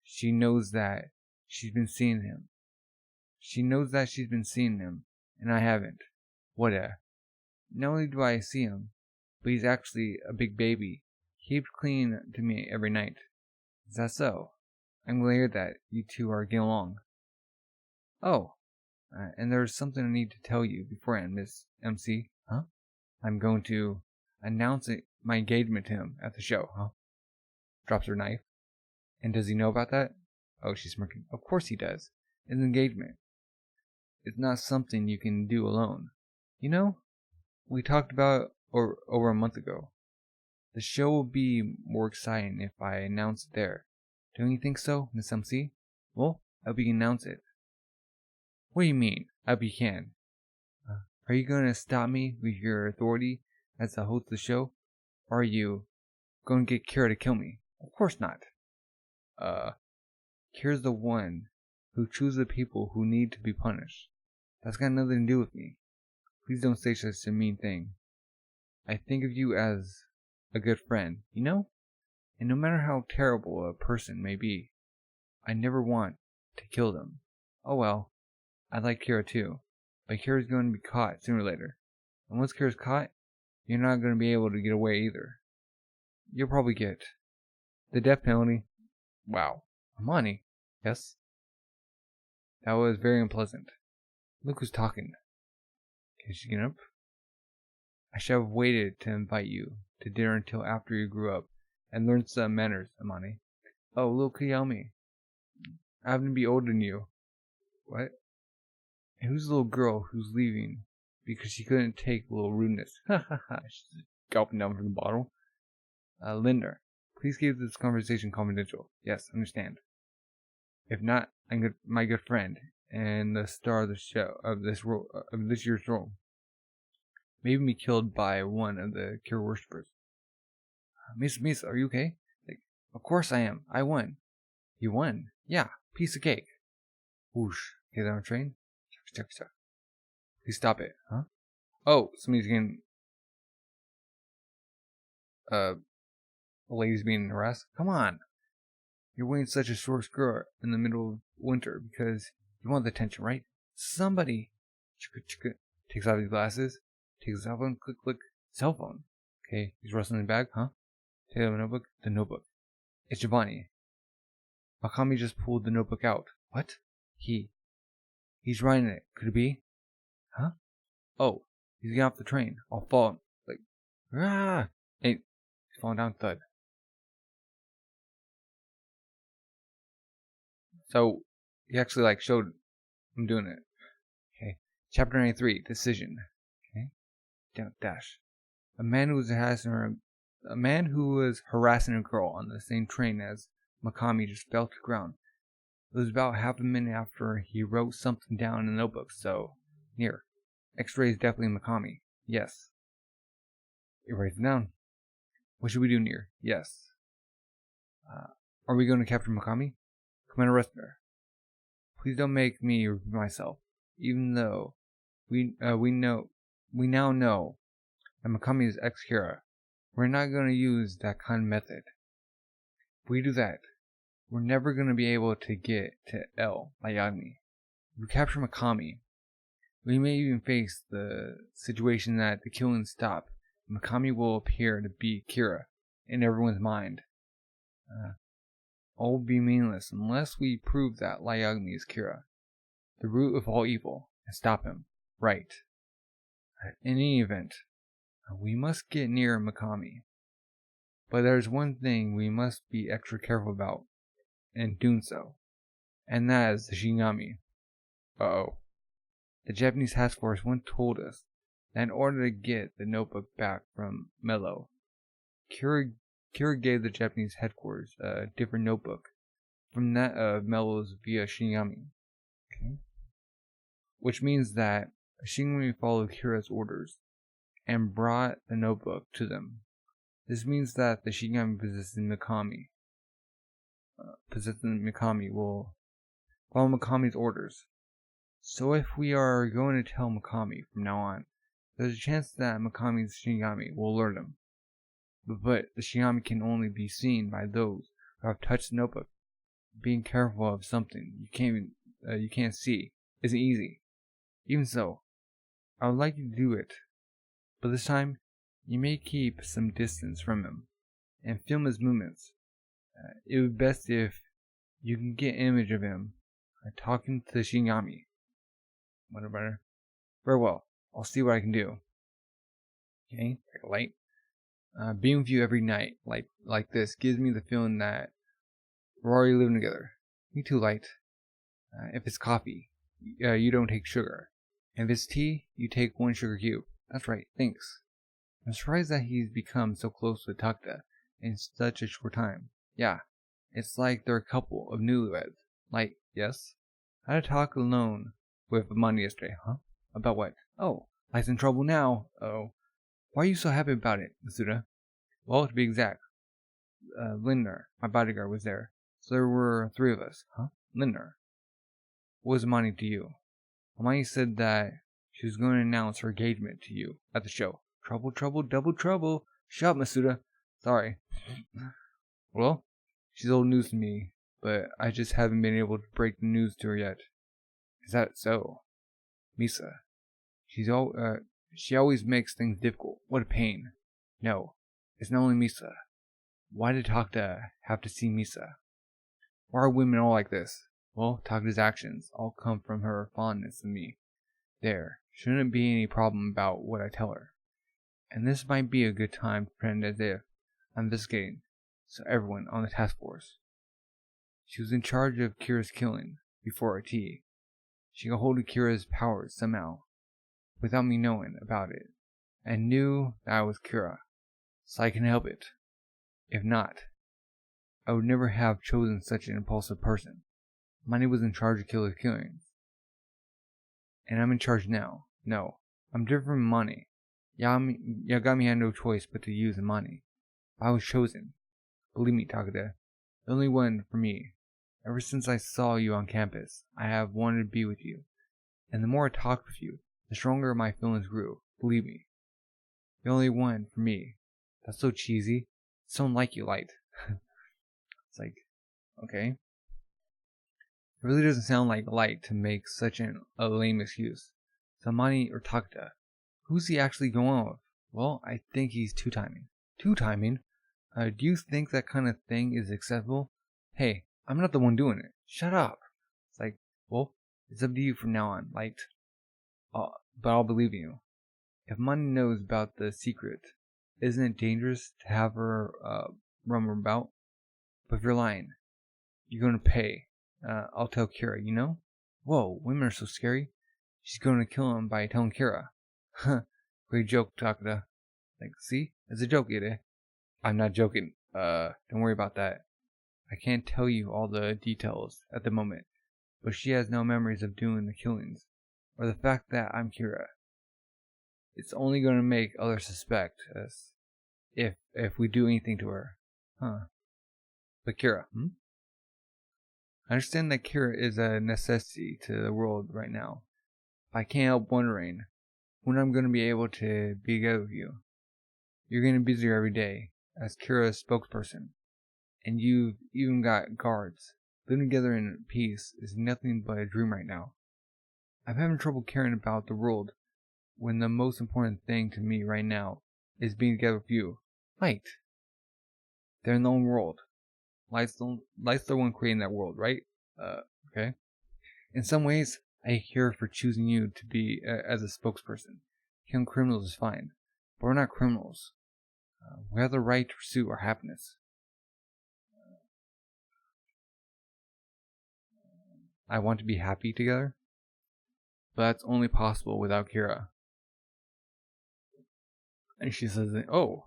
She knows that she's been seeing him. And I haven't. What Not only do I see him, but he's actually a big baby. He keeps cleaning to me every night. Is that so? I'm glad to hear that you two are getting along. Oh, and there's something I need to tell you beforehand, Miss MC. Huh? I'm going to announce my engagement to him at the show. Huh? Drops her knife. And does he know about that? Oh, she's smirking. Of course he does. It's an engagement. It's not something you can do alone. You know, we talked about it over a month ago. The show will be more exciting if I announce it there. Don't you think so, Miss MC? Well, I hope you can announce it. What do you mean? I hope you can. Are you going to stop me with your authority as the host of the show? Or are you going to get Kira to kill me? Of course not. Kira's the one who chooses the people who need to be punished. That's got nothing to do with me. Please don't say such a mean thing. I think of you as a good friend, you know? And no matter how terrible a person may be, I never want to kill them. Oh well, I like Kira too, but Kira's going to be caught sooner or later. And once Kira's caught, you're not going to be able to get away either. You'll probably get the death penalty. Wow. Amani? Yes? That was very unpleasant. Look who's talking. Can she get up? I should have waited to invite you to dinner until after you grew up and learned some manners, Amani. Oh, little Kiyomi. I happen to be older than you. What? And who's the little girl who's leaving because she couldn't take a little rudeness? Ha ha ha. She's gulping down from the bottle. Linda, please keep this conversation confidential. Yes, understand. If not, I'm my good friend and the star of the show of this year's role. Maybe be killed by one of the Cure worshippers. Miss, are you okay? Like, of course I am. I won. You won? Yeah, piece of cake. Whoosh. Get on a train? Check. Please stop it, huh? Oh, somebody's getting a lady's being harassed. Come on. You're wearing such a short skirt in the middle of winter because you want the attention, right? Somebody takes off his glasses, takes his cell phone, click, cell phone. Okay, he's rustling in the bag, huh? Take out the notebook. It's Giovanni. Makami just pulled the notebook out. What? He's writing it. Could it be? Huh? Oh, he's getting off the train. I'll fall. Like, ah! Hey, he's falling down, thud. So, he actually, showed him doing it. Okay. Chapter 93, Decision. Okay. Down, dash. A man who was harassing a girl on the same train as Makami just fell to the ground. It was about half a minute after he wrote something down in the notebook, so, here. X-ray is definitely Makami. Yes. He writes it down. What should we do, Near? Yes. Are we going to capture Makami? Come and arrest her. Please don't make me repeat myself. Even though we now know that Makami is ex-Kira, we're not going to use that kind of method. If we do that, we're never going to be able to get to L by Yagami. If we capture Makami, we may even face the situation that the killings stop. Makami will appear to be Kira in everyone's mind. All will be meaningless unless we prove that Yagami is Kira, the root of all evil, and stop him. Right. In any event, we must get near Makami. But there's one thing we must be extra careful about in doing so, and that is the Shinigami. Uh-oh. The Japanese task force once told us that in order to get the notebook back from Mello, Kira gave the Japanese headquarters a different notebook from that of Mello's via Shinigami. Okay. Which means that Shinigami followed Kira's orders and brought the notebook to them. This means that the Shinigami possessing Mikami will follow Mikami's orders. So if we are going to tell Mikami from now on, there's a chance that Mikami's Shinigami will alert him. But the Shinigami can only be seen by those who have touched the notebook. Being careful of something you can't see isn't easy. Even so, I would like you to do it. But this time, you may keep some distance from him and film his movements. It would be best if You can get an image of him talking to Shinyami. Whatever. Very well. I'll see what I can do. Okay, like a light. Being with you every night like this gives me the feeling that we're already living together. Me too, Light. If it's coffee, you don't take sugar. And if it's tea, you take 1 sugar cube. That's right, thanks. I'm surprised that he's become so close with Takta in such a short time. Yeah, it's like they're a couple of newlyweds. Light, yes? I had a talk alone with Amani yesterday, huh? About what? Oh, Light's in trouble now. Oh. Why are you so happy about it, Masuda? Well, to be exact, Lindner, my bodyguard, was there. So there were 3 of us. Huh? Lindner. What was Amani to you? Amani said that she was going to announce her engagement to you at the show. Trouble, trouble, double trouble. Shut up, Masuda. Sorry. Well, she's old news to me, but I just haven't been able to break the news to her yet. Is that so? Misa. She always makes things difficult. What a pain. No, it's not only Misa. Why did Takta have to see Misa? Why are women all like this? Well, Takta's actions all come from her fondness of me. There shouldn't be any problem about what I tell her. And this might be a good time to pretend as if I'm investigating, so everyone on the task force. She was in charge of Kira's killing before our tea. She got hold of Kira's powers somehow, without me knowing about it, and knew that I was Kira, so I can help it. If not, I would never have chosen such an impulsive person. Money was in charge of Kira's killings, and I'm in charge now. No, I'm different from Money. Yagami had no choice but to use the money. I was chosen. Believe me, Takada, the only one for me. Ever since I saw you on campus, I have wanted to be with you, and the more I talked with you, the stronger my feelings grew. Believe me. The only one for me. That's so cheesy. It's so unlike you, Light. It's like, okay. It really doesn't sound like Light to make such a lame excuse. Samani or Takta. Who's he actually going on with? Well, I think he's two-timing. Two-timing? Do you think that kind of thing is acceptable? Hey, I'm not the one doing it. Shut up. It's like, well, it's up to you from now on, Light. But I'll believe you. If Money knows about the secret, isn't it dangerous to have her roam about? But if you're lying, you're going to pay. I'll tell Kira, you know? Whoa, women are so scary. She's going to kill him by telling Kira. Huh, great joke, Takada. Like, see? It's a joke, Ide. I'm not joking. Don't worry about that. I can't tell you all the details at the moment, but she has no memories of doing the killings, or the fact that I'm Kira. It's only going to make others suspect us if we do anything to her. Huh. But Kira, I understand that Kira is a necessity to the world right now. I can't help wondering when I'm going to be able to be together with you. You're getting busier every day as Kira's spokesperson, and you've even got guards. Living together in peace is nothing but a dream right now. I'm having trouble caring about the world when the most important thing to me right now is being together with you. Light. They're in their own world. Light's the one creating that world, right? Okay. In some ways, I hate her for choosing you to be as a spokesperson. Killing criminals is fine, but we're not criminals. We have the right to pursue our happiness. I want to be happy together, but that's only possible without Kira. And she says, oh,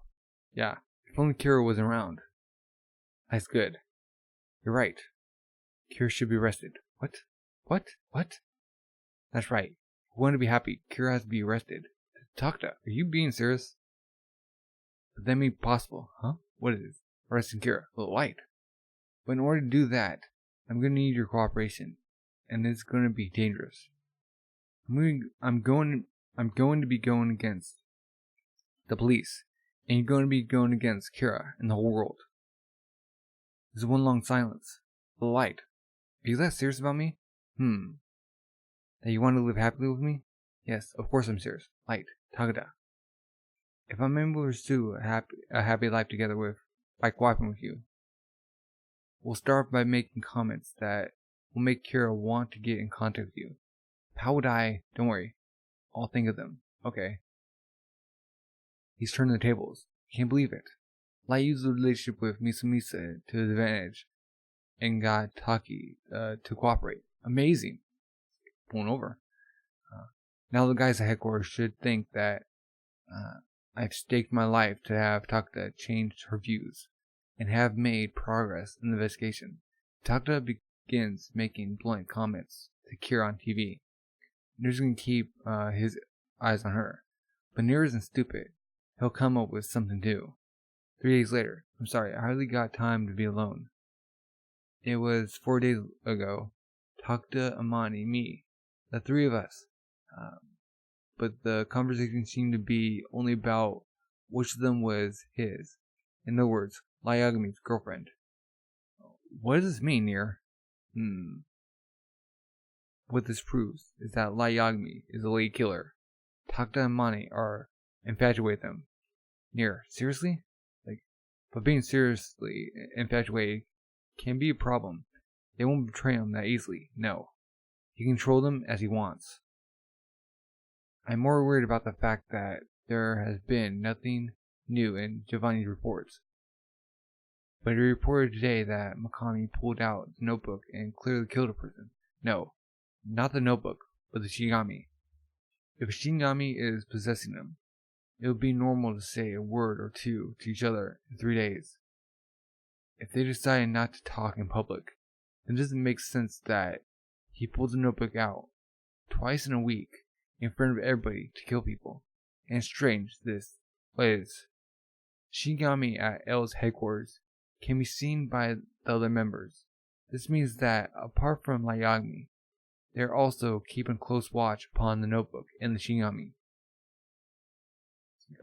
yeah, if only Kira was around. That's good. You're right. Kira should be arrested. What? That's right. If we want to be happy, Kira has to be arrested. Takta, are you being serious? But that may be possible, huh? What is it? Arresting Kira. Well, Light. But in order to do that, I'm going to need your cooperation, and it's going to be dangerous. I'm going to be going against the police, and you're going to be going against Kira and the whole world. There's one long silence. The Light. Are you that serious about me? That you want to live happily with me? Yes, of course I'm serious. Light. Takada. If I'm able to pursue a happy life together by cooperating with you, We'll start by making comments that will make Kira want to get in contact with you. How would I? Don't worry. I'll think of them. Okay. He's turned the tables. Can't believe it. Light used the relationship with Miscellaneous to his advantage and got Taki to cooperate. Amazing. Pulling over. Now the guys at headquarters should think that I've staked my life to have Takta change her views and have made progress in the investigation. Takta begins making blunt comments to Kira on TV. Nir's going to keep his eyes on her. But Nir isn't stupid. He'll come up with something new. 3 days later. I'm sorry, I hardly got time to be alone. It was 4 days ago. Takta, Amani, me. The three of us. But the conversation seemed to be only about which of them was his. In other words, Lyagami's girlfriend. What does this mean, Nir? What this proves is that Lyagami is a lady killer. Takta and Mani are infatuated with him. Nir, seriously? But being seriously infatuated can be a problem. They won't betray him that easily, no. He can control them as he wants. I'm more worried about the fact that there has been nothing new in Giovanni's reports. But he reported today that Mikami pulled out the notebook and clearly killed a person. No, not the notebook, but the Shinigami. If a Shinigami is possessing him, it would be normal to say a word or two to each other in 3 days. If they decided not to talk in public, then it doesn't make sense that he pulled the notebook out twice in a week in front of everybody to kill people. And it's strange this is. Shinigami at L's headquarters can be seen by the other members. This means that apart from Lyagami, they are also keeping close watch upon the notebook and the Shinigami.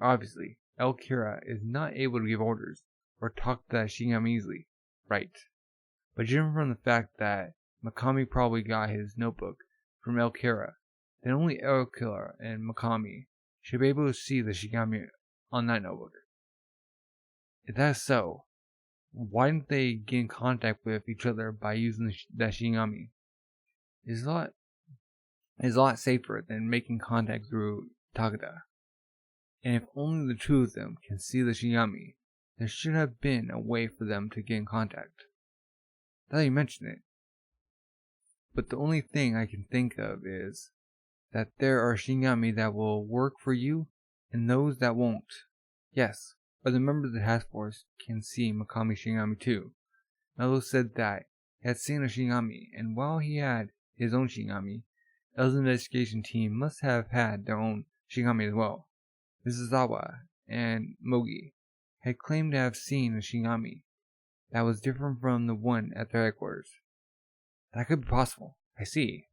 Obviously, El Kira is not able to give orders or talk to that Shinigami easily, right? But judging from the fact that Mikami probably got his notebook from El Kira, then only El Kira and Mikami should be able to see the Shinigami on that notebook. If that's so, why didn't they get in contact with each other by using that Shinigami? It's a lot safer than making contact through Takada. And if only the two of them can see the Shinigami, there should have been a way for them to get in contact. Now that you mention it. But the only thing I can think of is that there are Shinigami that will work for you and those that won't. Yes, but the members of the task force can see Mikami Shinigami too. Mello said that he had seen a Shinigami, and while he had his own Shinigami, L's investigation team must have had their own Shinigami as well. Mrs. Zawa and Mogi had claimed to have seen a Shinigami that was different from the one at their headquarters. That could be possible. I see.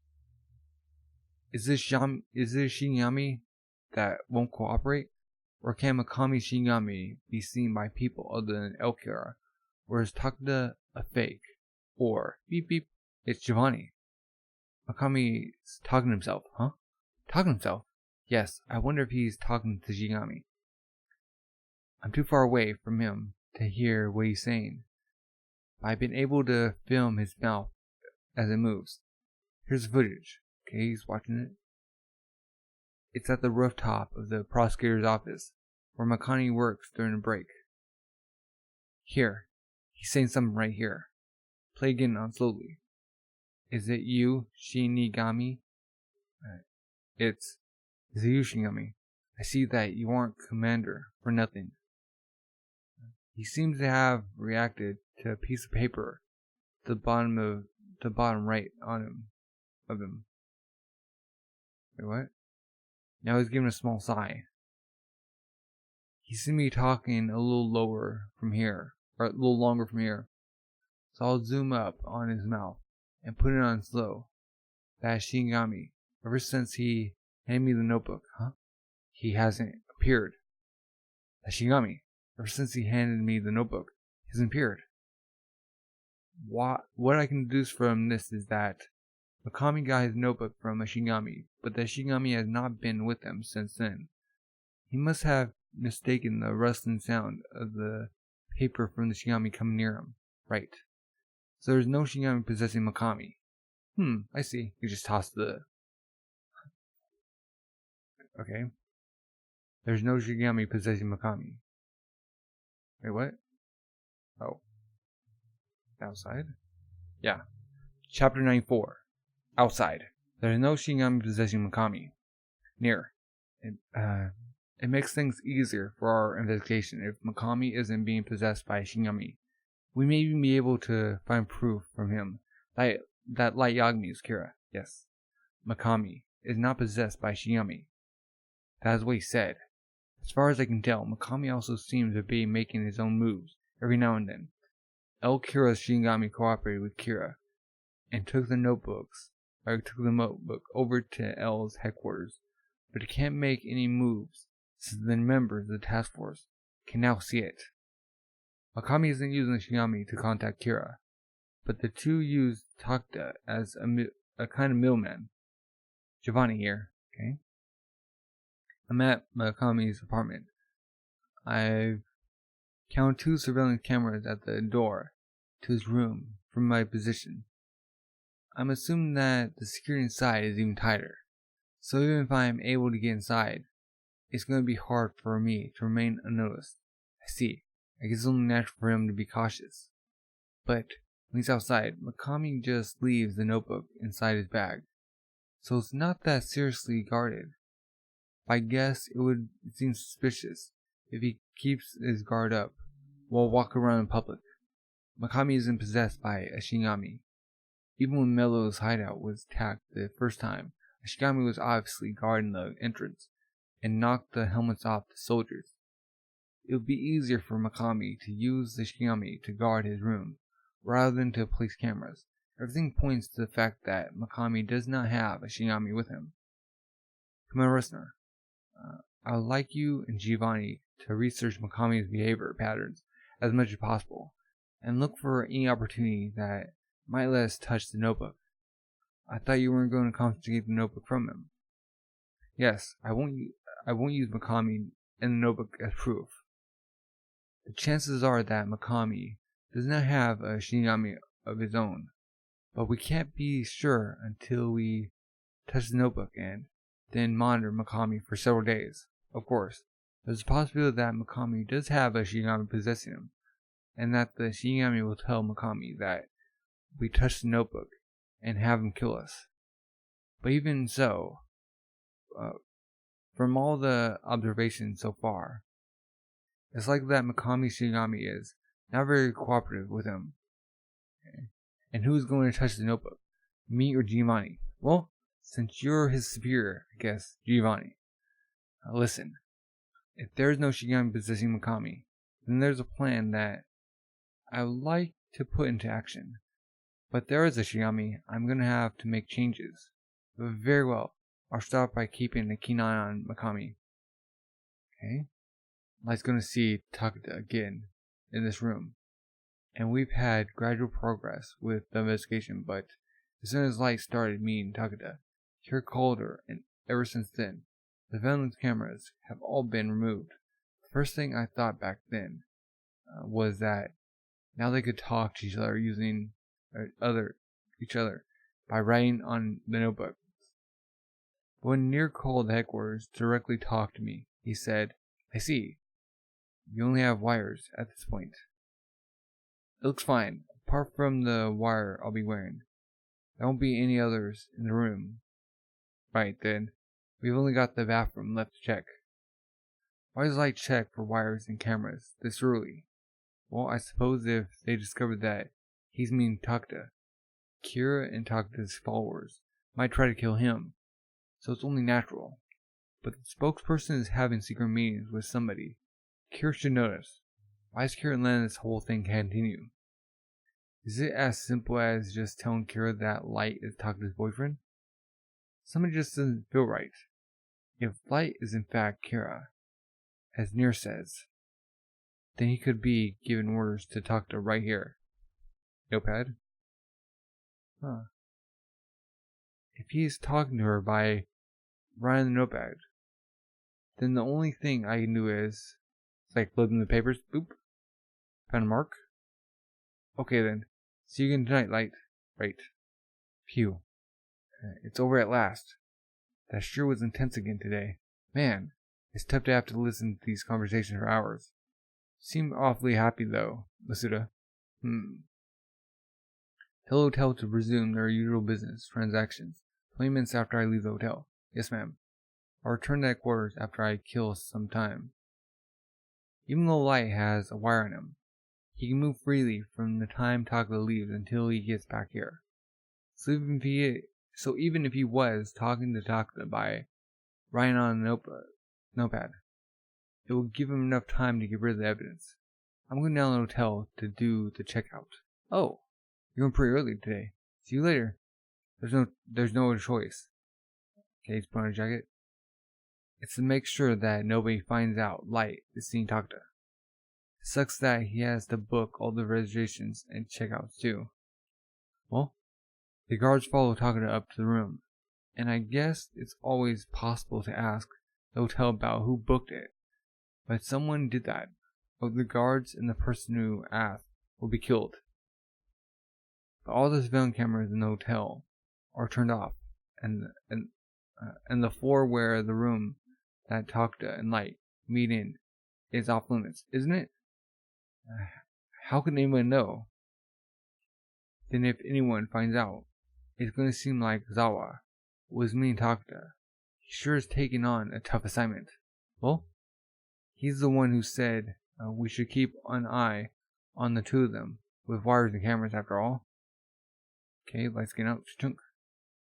Is this Shinigami that won't cooperate? Or can Mikami Shinigami be seen by people other than El Kira? Or is Takada a fake? Or, beep beep, it's Giovanni. Mikami's talking to himself, huh? Talking to himself? Yes, I wonder if he's talking to Shinigami. I'm too far away from him to hear what he's saying. But I've been able to film his mouth as it moves. Here's the footage. Okay, he's watching it. It's at the rooftop of the prosecutor's office, where Mikami works during a break. Here, he's saying something right here. Play again on slowly. Is it you, Shinigami? Is it you, Shinigami? I see that you aren't commander for nothing. He seems to have reacted to a piece of paper at the bottom right of him. Wait, what? Now he's giving a small sigh. He seems to be talking a little lower from here, or a little longer from here. So I'll zoom up on his mouth and put it on slow. That Shinigami, ever since he handed me the notebook, huh? He hasn't appeared. That Shinigami, ever since he handed me the notebook, hasn't appeared. What I can deduce from this is that Mikami got his notebook from a Shinigami, but that Shinigami has not been with him since then. He must have mistaken the rustling sound of the paper from the Shinigami coming near him. Right. So there's no Shinigami possessing Makami. I see. You just toss the... Okay. There's no Shinigami possessing Makami. Wait, what? Oh. Outside? Yeah. Chapter 94. Outside. There is no Shinigami possessing Makami. Near. It makes things easier for our investigation if Makami isn't being possessed by a Shinigami. We may even be able to find proof from him that Light Yagami is Kira. Yes. Makami is not possessed by Shinigami. That is what he said. As far as I can tell, Makami also seems to be making his own moves every now and then. Kira's Shinigami cooperated with Kira and took the notebook over to L's headquarters, but he can't make any moves since the members of the task force can now see it. Makami isn't using the Shinigami to contact Kira, but the two use Takeda as a kind of middleman. Giovanni here, okay? I'm at Makami's apartment. I've counted 2 surveillance cameras at the door to his room from my position. I'm assuming that the security inside is even tighter. So even if I'm able to get inside, it's going to be hard for me to remain unnoticed. I see. I guess it's only natural for him to be cautious. But when he's outside, Makami just leaves the notebook inside his bag. So it's not that seriously guarded. I guess it would seem suspicious if he keeps his guard up while walking around in public. Makami isn't possessed by a Shinigami. Even when Melo's hideout was attacked the first time, a Shinigami was obviously guarding the entrance and knocked the helmets off the soldiers. It would be easier for Makami to use the Shinigami to guard his room rather than to place cameras. Everything points to the fact that Makami does not have a Shinigami with him. To my listener, I would like you and Giovanni to research Makami's behavior patterns as much as possible and look for any opportunity that might let us touch the notebook. I thought you weren't going to confiscate the notebook from him. Yes, I won't use Makami and the notebook as proof. The chances are that Makami does not have a Shinigami of his own, but we can't be sure until we touch the notebook and then monitor Makami for several days. Of course, there's a possibility that Makami does have a Shinigami possessing him, and that the Shinigami will tell Makami that we touch the notebook and have him kill us. But even so, from all the observations so far, it's likely that Makami's Shinigami is not very cooperative with him. Okay. And who's going to touch the notebook? Me or Giovanni? Well, since you're his superior, I guess, Giovanni. Listen, if there's no Shinigami possessing Makami, then there's a plan that I would like to put into action. But if there is a Shinigami, I'm going to have to make changes. But very well, I'll start by keeping a keen eye on Makami. Okay? Light's going to see Takeda again in this room. And we've had gradual progress with the investigation, but as soon as Light started meeting Takeda, Kira called her, and ever since then, the surveillance cameras have all been removed. The first thing I thought back then was that now they could talk to each other using each other by writing on the notebook. When Nier called headquarters to directly talk to me, he said, I see. You only have wires at this point. It looks fine, apart from the wire I'll be wearing. There won't be any others in the room. Right then, we've only got the bathroom left to check. Why does Light check for wires and cameras this early? Well, I suppose if they discovered that he's meeting Takeda, Kira and Takeda's followers might try to kill him, so it's only natural. But the spokesperson is having secret meetings with somebody. Kira should notice. Why is Kira letting this whole thing continue? Is it as simple as just telling Kira that Light is Takeda's boyfriend? Something just doesn't feel right. If Light is in fact Kira, as Nier says, then he could be giving orders to Takeda right here. Notepad? If he is talking to her by writing the notepad, then the only thing I can do is like loading the papers. Boop. Found a mark. Okay then. See you again tonight, Light. Right. Phew. It's over at last. That sure was intense again today. Man, it's tough to have to listen to these conversations for hours. Seem awfully happy, though, Masuda. Tell the hotel to resume their usual business transactions 20 minutes after I leave the hotel. Yes, ma'am. I'll return to headquarters after I kill some time. Even though Light has a wire on him, he can move freely from the time Takeda leaves until he gets back here. So even if he was talking to Takeda by writing on a notepad, it will give him enough time to get rid of the evidence. I'm going down to the hotel to do the checkout. Oh, you're going pretty early today. See you later. There's no other choice. Okay, he's putting on a jacket. It's to make sure that nobody finds out Light is seeing Takeda. It sucks that he has to book all the reservations and checkouts too. Well, the guards follow Takeda up to the room, and I guess it's always possible to ask the hotel about who booked it. But someone did that. Both the guards and the person who asked will be killed. But all the surveillance cameras in the hotel are turned off, and the floor where the room that Takeda and Light meet in is off limits, isn't it? How can anyone know? Then if anyone finds out, it's going to seem like Zawa was meeting Takeda. He sure is taking on a tough assignment. Well, he's the one who said we should keep an eye on the two of them, with wires and cameras after all. Okay, lights getting out. Chunk.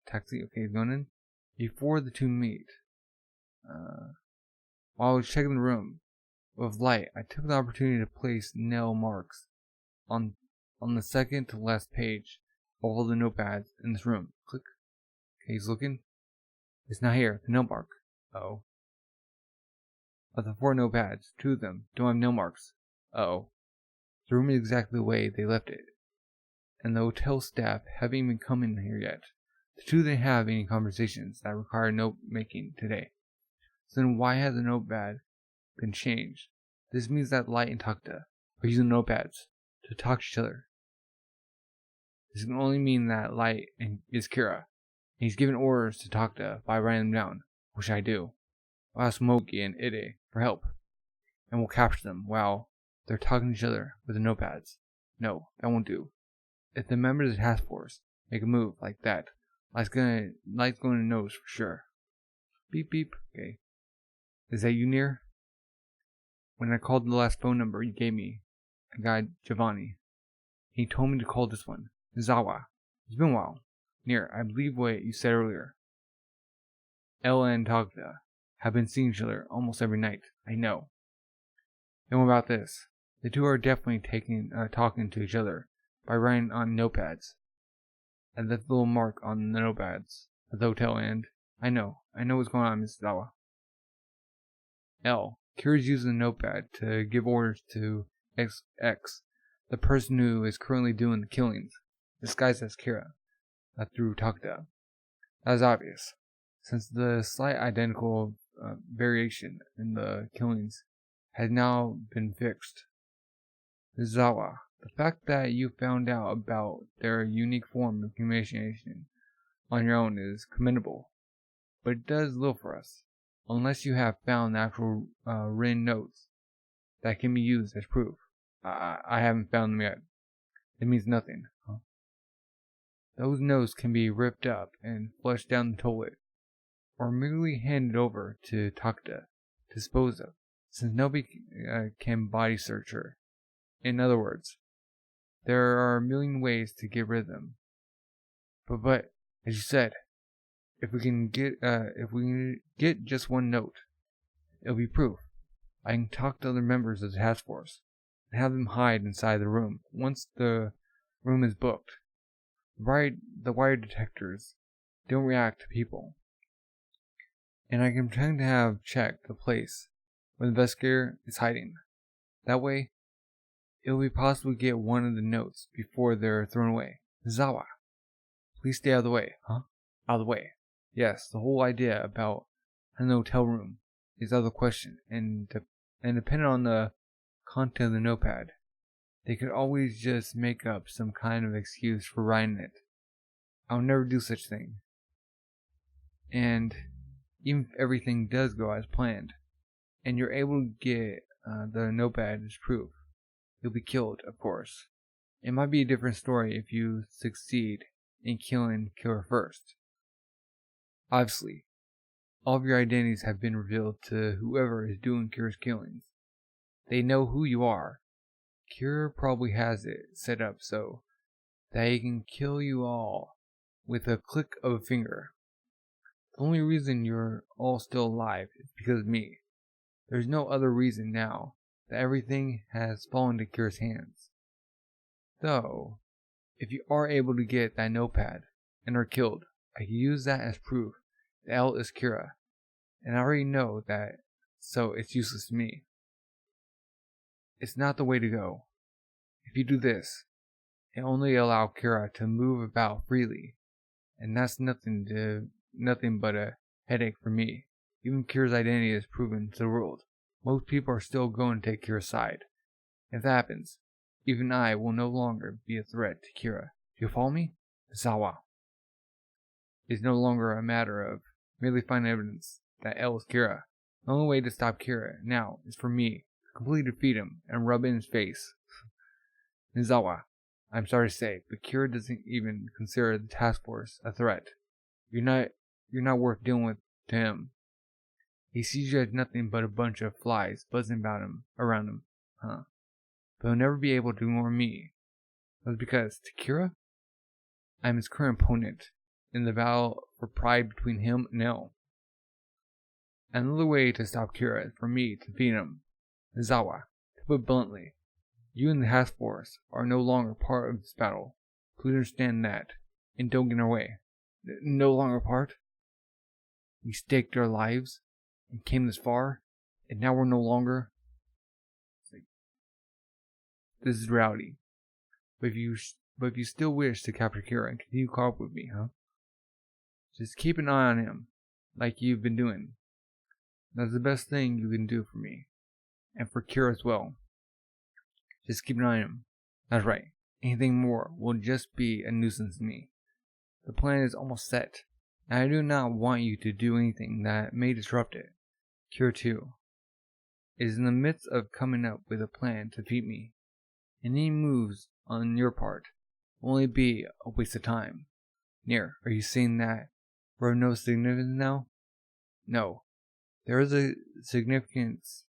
Taxi. Okay, he's going in. Before the two meet, while I was checking the room with Light, I took the opportunity to place nail marks on the second to last page of all the notepads in this room. Click. Okay, he's looking. It's not here. The nail mark. Uh-oh. Of the 4 notepads, 2 of them don't have nail marks. Uh-oh. The room is exactly the way they left it. And the hotel staff haven't even come in here yet. The two didn't have any conversations that require note making today. So then why has the notepad been changed? This means that Light and Takeda are using notepads to talk to each other. This can only mean that Light is Kira, and he's giving orders to Takeda by writing them down, which I do. I'll ask Mogi and Ide for help, and we'll capture them while they're talking to each other with the notepads. No, that won't do. If the members of the task force make a move like that, Light's going to notice for sure. Beep beep. Okay. Is that you, Near? When I called the last phone number you gave me, I got Giovanni. He told me to call this one. Zawa. It's been a while. Near, I believe what you said earlier. Ella and Takeda have been seeing each other almost every night. I know. And what about this? The two are definitely talking to each other by writing on notepads. I left the little mark on the notepads at the hotel, and I know what's going on, Miss Zawa. L. Kira's using the notepad to give orders to XX, the person who is currently doing the killings, disguised as Kira, through Takeda. That is obvious, since the slight identical variation in the killings had now been fixed. Ms. Zawa, the fact that you found out about their unique form of communication on your own is commendable, but it does little for us, unless you have found actual written notes that can be used as proof. I haven't found them yet. It means nothing. Huh? Those notes can be ripped up and flushed down the toilet, or merely handed over to Takeda to dispose of, since nobody can body search her. In other words, there are a million ways to get rid of them. But as you said, if we can get just one note, it'll be proof. I can talk to other members of the task force and have them hide inside the room once the room is booked. The wire detectors don't react to people, and I can pretend to have checked the place where the investigator is hiding. That way, it will be possible to get one of the notes before they're thrown away. Zawa, please stay out of the way, huh? Out of the way. Yes, the whole idea about an hotel room is out of the question, and dependent on the content of the notepad. They could always just make up some kind of excuse for writing it. I'll never do such thing. And even if everything does go as planned, and you're able to get the notepad as proof, you'll be killed, of course. It might be a different story if you succeed in killing Kira first. Obviously, all of your identities have been revealed to whoever is doing Kira's killings. They know who you are. Kira probably has it set up so that he can kill you all with a click of a finger. The only reason you're all still alive is because of me. There's no other reason now that everything has fallen to Kira's hands. Though, if you are able to get that notepad and are killed, I can use that as proof that L is Kira, and I already know that, so it's useless to me. It's not the way to go. If you do this, it only allows Kira to move about freely, and that's nothing but a headache for me. Even Kira's identity is proven to the world. Most people are still going to take Kira's side. If that happens, even I will no longer be a threat to Kira. Do you follow me? Zawa. It's no longer a matter of merely finding evidence that L is Kira. The only way to stop Kira now is for me to completely defeat him and rub it in his face. Nizawa, I'm sorry to say, but Kira doesn't even consider the task force a threat. You're not worth dealing with to him. He sees you as nothing but a bunch of flies buzzing around him, But he'll never be able to ignore me. That's because, to Kira, I'm his current opponent in the battle for pride between him and L. Another way to stop Kira is for me to defeat him. Nizawa, to put bluntly, you and the task force are no longer part of this battle. Please understand that, and don't get in our way. No longer part? We staked our lives and came this far, and now we're no longer. This is reality. But if you still wish to capture Kira and continue to cooperate with me, just keep an eye on him, like you've been doing. That's the best thing you can do for me, and for Kira as well. Just keep an eye on him. That's right. Anything more will just be a nuisance to me. The plan is almost set, and I do not want you to do anything that may disrupt it. Kira 2 is in the midst of coming up with a plan to defeat me. Any moves on your part will only be a waste of time. Nier, are you saying that we're of no significance now? No. There is a significance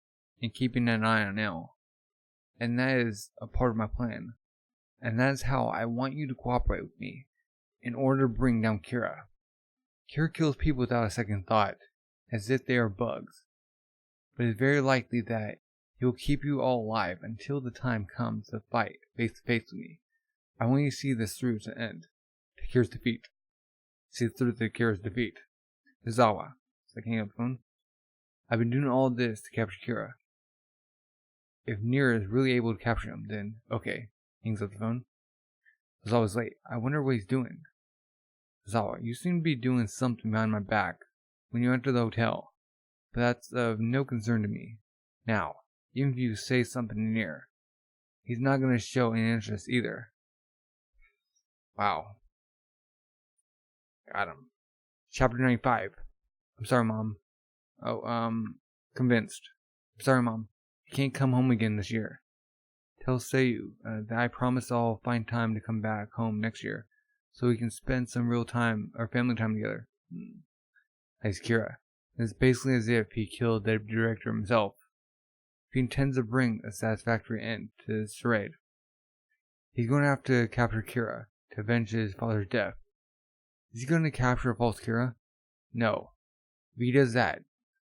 in keeping an eye on L, and that is a part of my plan. And that is how I want you to cooperate with me in order to bring down Kira. Kira kills people without a second thought, as if they are bugs. But it's very likely that he will keep you all alive until the time comes to fight face to face with me. I want you to see this through to the end, to Kira's defeat. See through to Kira's defeat. Nizawa, it's like hanging up the phone. I've been doing all this to capture Kira. If Nier is really able to capture him, then okay. Hangs up the phone. Zawa's late. I wonder what he's doing. Zawa, you seem to be doing something behind my back when you enter the hotel, but that's of no concern to me. Now, even if you say something to Nier, he's not going to show any interest either. Wow. Got him. Chapter 95. I'm sorry, Mom. Convinced. I'm sorry, Mom. You can't come home again this year. Tell Seiyu that I promise I'll find time to come back home next year, so we can spend some real time, or family time together. Thanks, Kira. It's basically as if he killed the director himself. If he intends to bring a satisfactory end to this charade, he's going to have to capture Kira to avenge his father's death. Is he going to capture a false Kira? No. If he does that,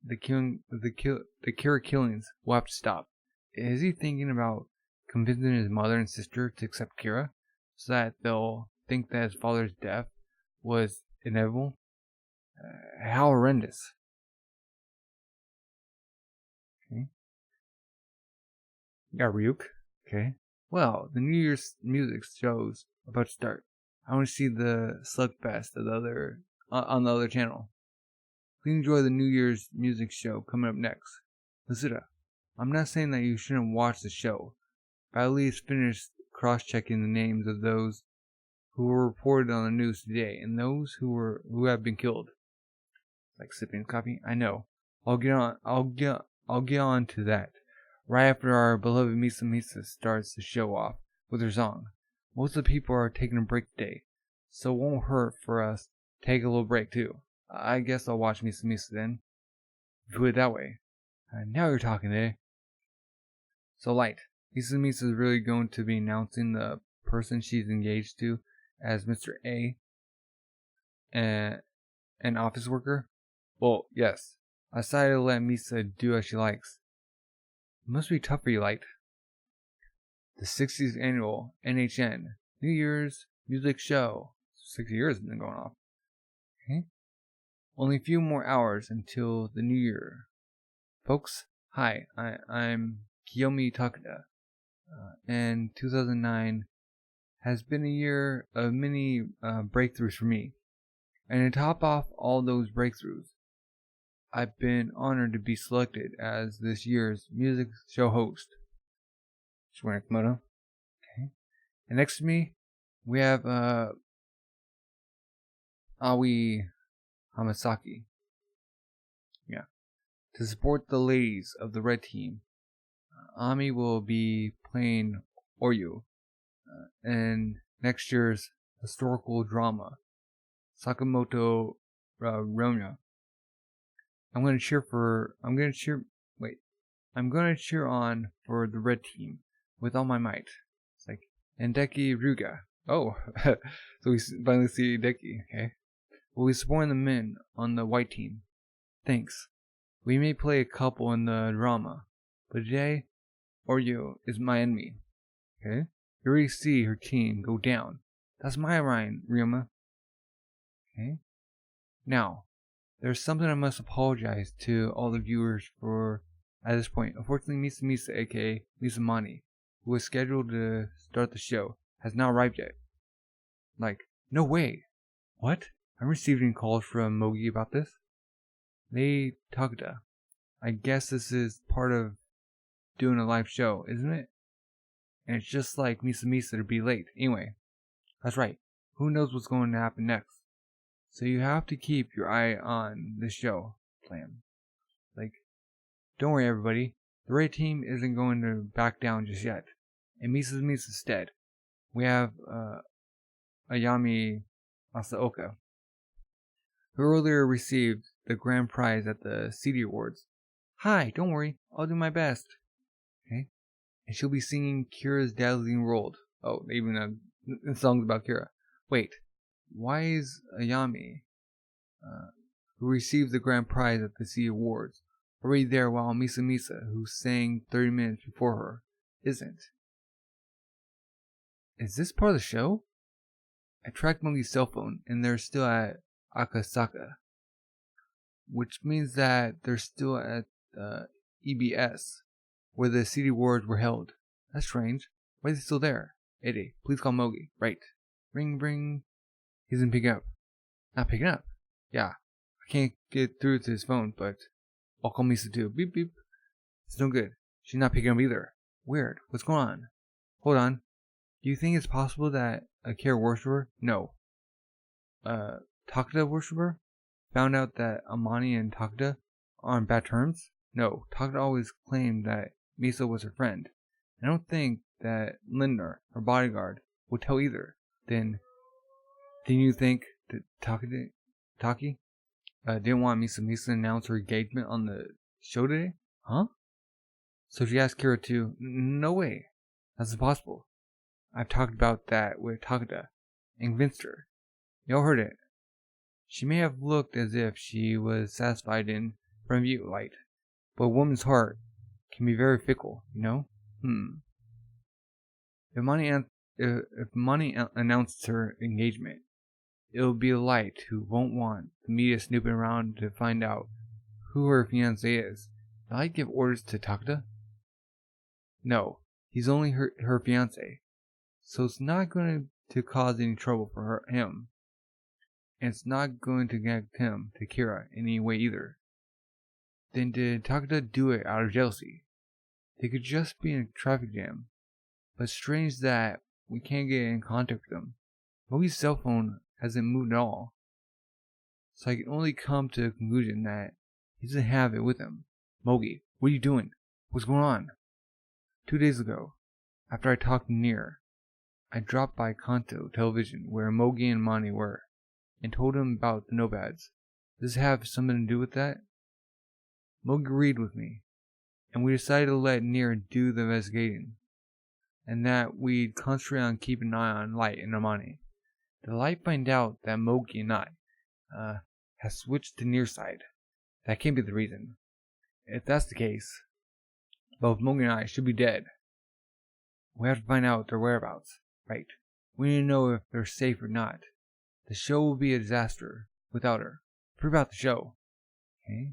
the Kira killings will have to stop. Is he thinking about convincing his mother and sister to accept Kira, so that they'll think that his father's death was inevitable? How horrendous. Okay. Got Ryuk. Okay. Well, the New Year's music show's about to start. I want to see the slugfest on the other channel. Please enjoy the New Year's music show coming up next. Consider, I'm not saying that you shouldn't watch the show, but at least finish cross-checking the names of those who were reported on the news today and those who have been killed. Like sipping coffee? I know. I'll get on to that right after our beloved Miscellaneous starts the show off with her song. Most of the people are taking a break today, so it won't hurt for us to take a little break too. I guess I'll watch Miscellaneous then. Put it that way. Now you're talking, eh? So Light, Miscellaneous is really going to be announcing the person she's engaged to as Mr. A, an office worker? Well, yes. I decided to let Misa do as she likes. It must be tough for you, Light. The 60th annual NHN New Year's music show. 60 years has been going off. Okay. Only a few more hours until the new year. Folks, hi, I'm Kiyomi Takeda. And 2009 has been a year of many breakthroughs for me. And to top off all those breakthroughs, I've been honored to be selected as this year's music show host. Shwanakomoto. Okay. And next to me, we have Aoi Hamasaki. Yeah. To support the ladies of the red team, Ami will be playing Oryu in next year's historical drama, Sakamoto Ronya. I'm gonna cheer on for the red team with all my might. It's like Endeki Ruga. Oh, so we finally see Deki. Okay. We'll be supporting the men on the white team. Thanks. We may play a couple in the drama, but today, Oryu is my enemy. Okay? You already see her team go down. That's my line, Ryoma. Okay? Now, there's something I must apologize to all the viewers for at this point. Unfortunately, Misa, aka Misamani, who was scheduled to start the show, has not arrived yet. Like, no way. What? I'm receiving calls from Mogi about this. They Takeda. I guess this is part of doing a live show, isn't it? And it's just like Misa to be late. Anyway, that's right. Who knows what's going to happen next? So you have to keep your eye on the show plan. Like, don't worry everybody. The red team isn't going to back down just yet. In Misa's instead, we have Ayami Asaoka, who earlier received the grand prize at the CD Awards. Hi, don't worry, I'll do my best. Okay? And she'll be singing Kira's Dazzling World. Oh, even songs about Kira. Wait, why is Ayami, who received the grand prize at the CD Awards, already there while Misa, who sang 30 minutes before her, isn't? Is this part of the show? I tracked Mogi's cell phone, and they're still at Akasaka, which means that they're still at EBS, where the CD Awards were held. That's strange. Why is he still there? Eddie, please call Mogi. Right. Ring. He isn't picking up. Not picking up? Yeah. I can't get through to his phone, but I'll call Misa too. Beep beep. It's no good. She's not picking up either. Weird. What's going on? Hold on. Do you think it's possible that a Kira worshiper? No. Takeda worshiper? Found out that Amani and Takeda are on bad terms? No. Takeda always claimed that Misa was her friend. I don't think that Lindner, her bodyguard, would tell either. Then you think that Taki didn't want Misa to announce her engagement on the show today? Huh? So she asked Kira to, no way. That's impossible. I've talked about that with Takeda and convinced her. Y'all heard it. She may have looked as if she was satisfied in front of you, Light. But a woman's heart can be very fickle, you know? If Money announced her engagement, it'll be Light who won't want the media snooping around to find out who her fiancé is. Did Light give orders to Takeda? No, he's only her fiancé. So it's not going to cause any trouble for him. And it's not going to connect him to Kira in any way either. Then did Takeda do it out of jealousy? They could just be in a traffic jam. But strange that we can't get in contact with him. Mogi's cell phone hasn't moved at all. So I can only come to the conclusion that he doesn't have it with him. Mogi, what are you doing? What's going on? 2 days ago, after I talked to Nier, I dropped by Kanto Television where Mogi and Mani were, and told him about the nomads. Does it have something to do with that? Mogi agreed with me, and we decided to let Nier do the investigating, and that we'd concentrate on keeping an eye on Light and Amani. The Light find out that Mogi and I has switched to Nier's side. That can't be the reason. If that's the case, both Mogi and I should be dead. We have to find out their whereabouts. Right. We need to know if they're safe or not. The show will be a disaster without her. Prove out the show. Okay.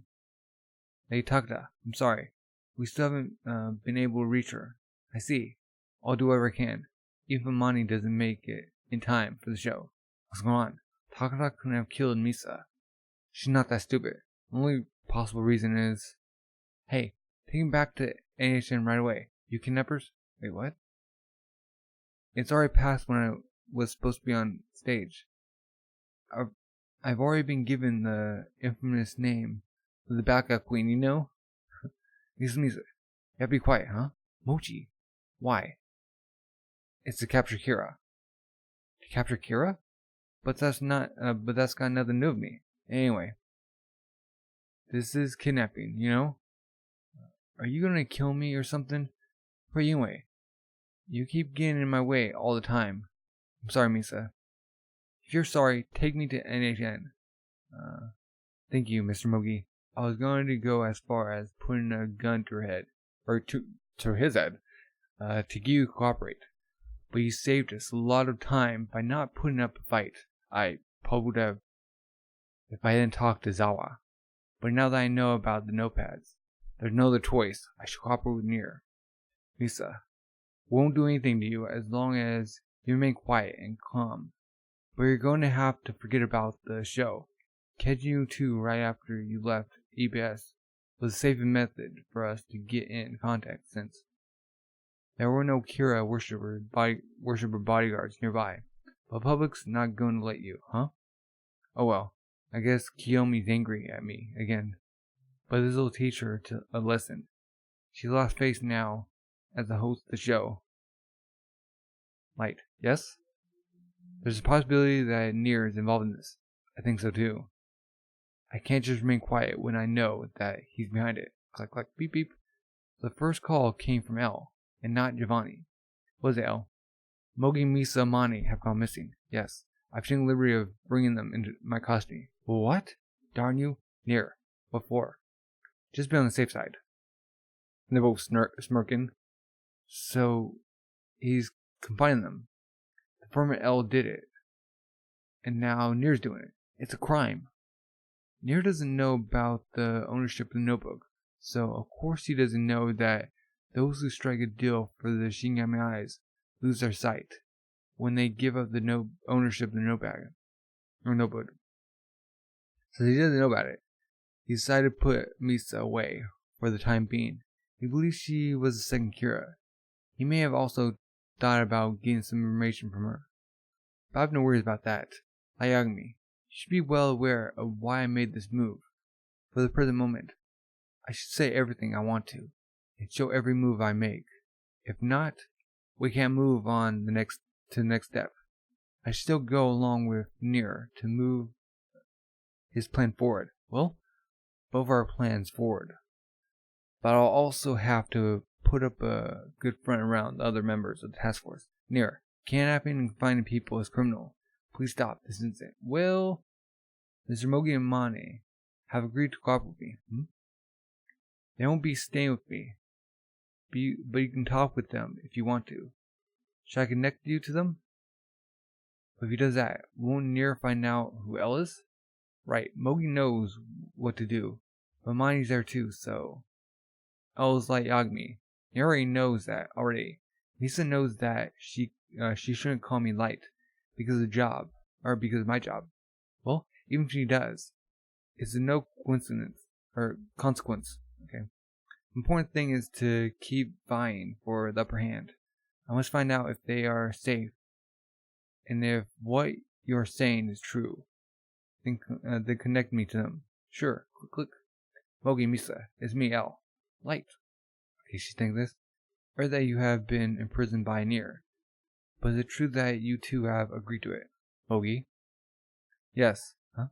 Hey Takada, I'm sorry. We still haven't been able to reach her. I see. I'll do whatever I can. Even if Mani doesn't make it in time for the show. What's going on? Takada couldn't have killed Misa. She's not that stupid. The only possible reason is... Hey, take him back to NHN right away. You kidnappers? Wait, what? It's already past when I was supposed to be on stage. I've already been given the infamous name of the backup queen, you know? Misa, you have to be quiet, huh? Mochi, why? It's to capture Kira. To capture Kira? But that's got nothing to do with me. Anyway. This is kidnapping, you know? Are you gonna kill me or something? But anyway. You keep getting in my way all the time. I'm sorry, Misa. If you're sorry, take me to NHN. Thank you, Mr. Mogi. I was going to go as far as putting a gun to her head. Or to his head. To get you to cooperate. But you saved us a lot of time by not putting up a fight. I probably would have if I hadn't talked to Zawa. But now that I know about the notepads, there's no other choice. I should cooperate with Nier. Misa. Won't do anything to you as long as you remain quiet and calm. But you're going to have to forget about the show. Catching you two right after you left EBS was the safest method for us to get in contact since there were no Kira worshipper bodyguards nearby. But public's not going to let you, huh? Oh well, I guess Kiyomi's angry at me again. But this will teach her a lesson. She's lost face now as the host of the show. Light, yes? There's a possibility that Nier is involved in this. I think so too. I can't just remain quiet when I know that he's behind it. Click, click, beep, beep. The first call came from L, and not Giovanni. Was it L? Mogi, Misa, and Mani have gone missing. Yes, I've taken the liberty of bringing them into my custody. What? Darn you. Nier. What for? Just be on the safe side. And they're both smirking. So, he's confining them. The firm at L did it. And now Nier's doing it. It's a crime. Nier doesn't know about the ownership of the notebook. So, of course he doesn't know that those who strike a deal for the Shinigami Eyes lose their sight when they give up the ownership of the notebook. So he doesn't know about it. He decided to put Misa away for the time being. He believes she was the second Kira. He may have also thought about getting some information from her. But I have no worries about that. Ayagami, you should be well aware of why I made this move. For the present moment, I should say everything I want to, and show every move I make. If not, we can't move on to the next step. I should still go along with Nier to move his plan forward. Well, both our plans forward. But I'll also have to put up a good front around the other members of the task force. Nier, kidnapping and confining people is criminal. Please stop this incident. Well, Mr. Mogi and Mane have agreed to cooperate with me. They won't be staying with me. But you can talk with them if you want to. Should I connect you to them? But if he does that, won't Nier find out who Elle is? Right, Mogi knows what to do. But Mani's there too, so... Elle's like Yagami. Nier already knows that already. Misa knows that she shouldn't call me Light because of the job, or because of my job. Well, even if she does, it's a no coincidence, or consequence, okay? The important thing is to keep vying for the upper hand. I must find out if they are safe, and if what you're saying is true. Then connect me to them. Sure. Click, click. Mogi Misa, it's me, L. Light. Okay, she thinks this. Or that you have been imprisoned by Nier. But is it true that you two have agreed to it? Mogi? Yes. Huh?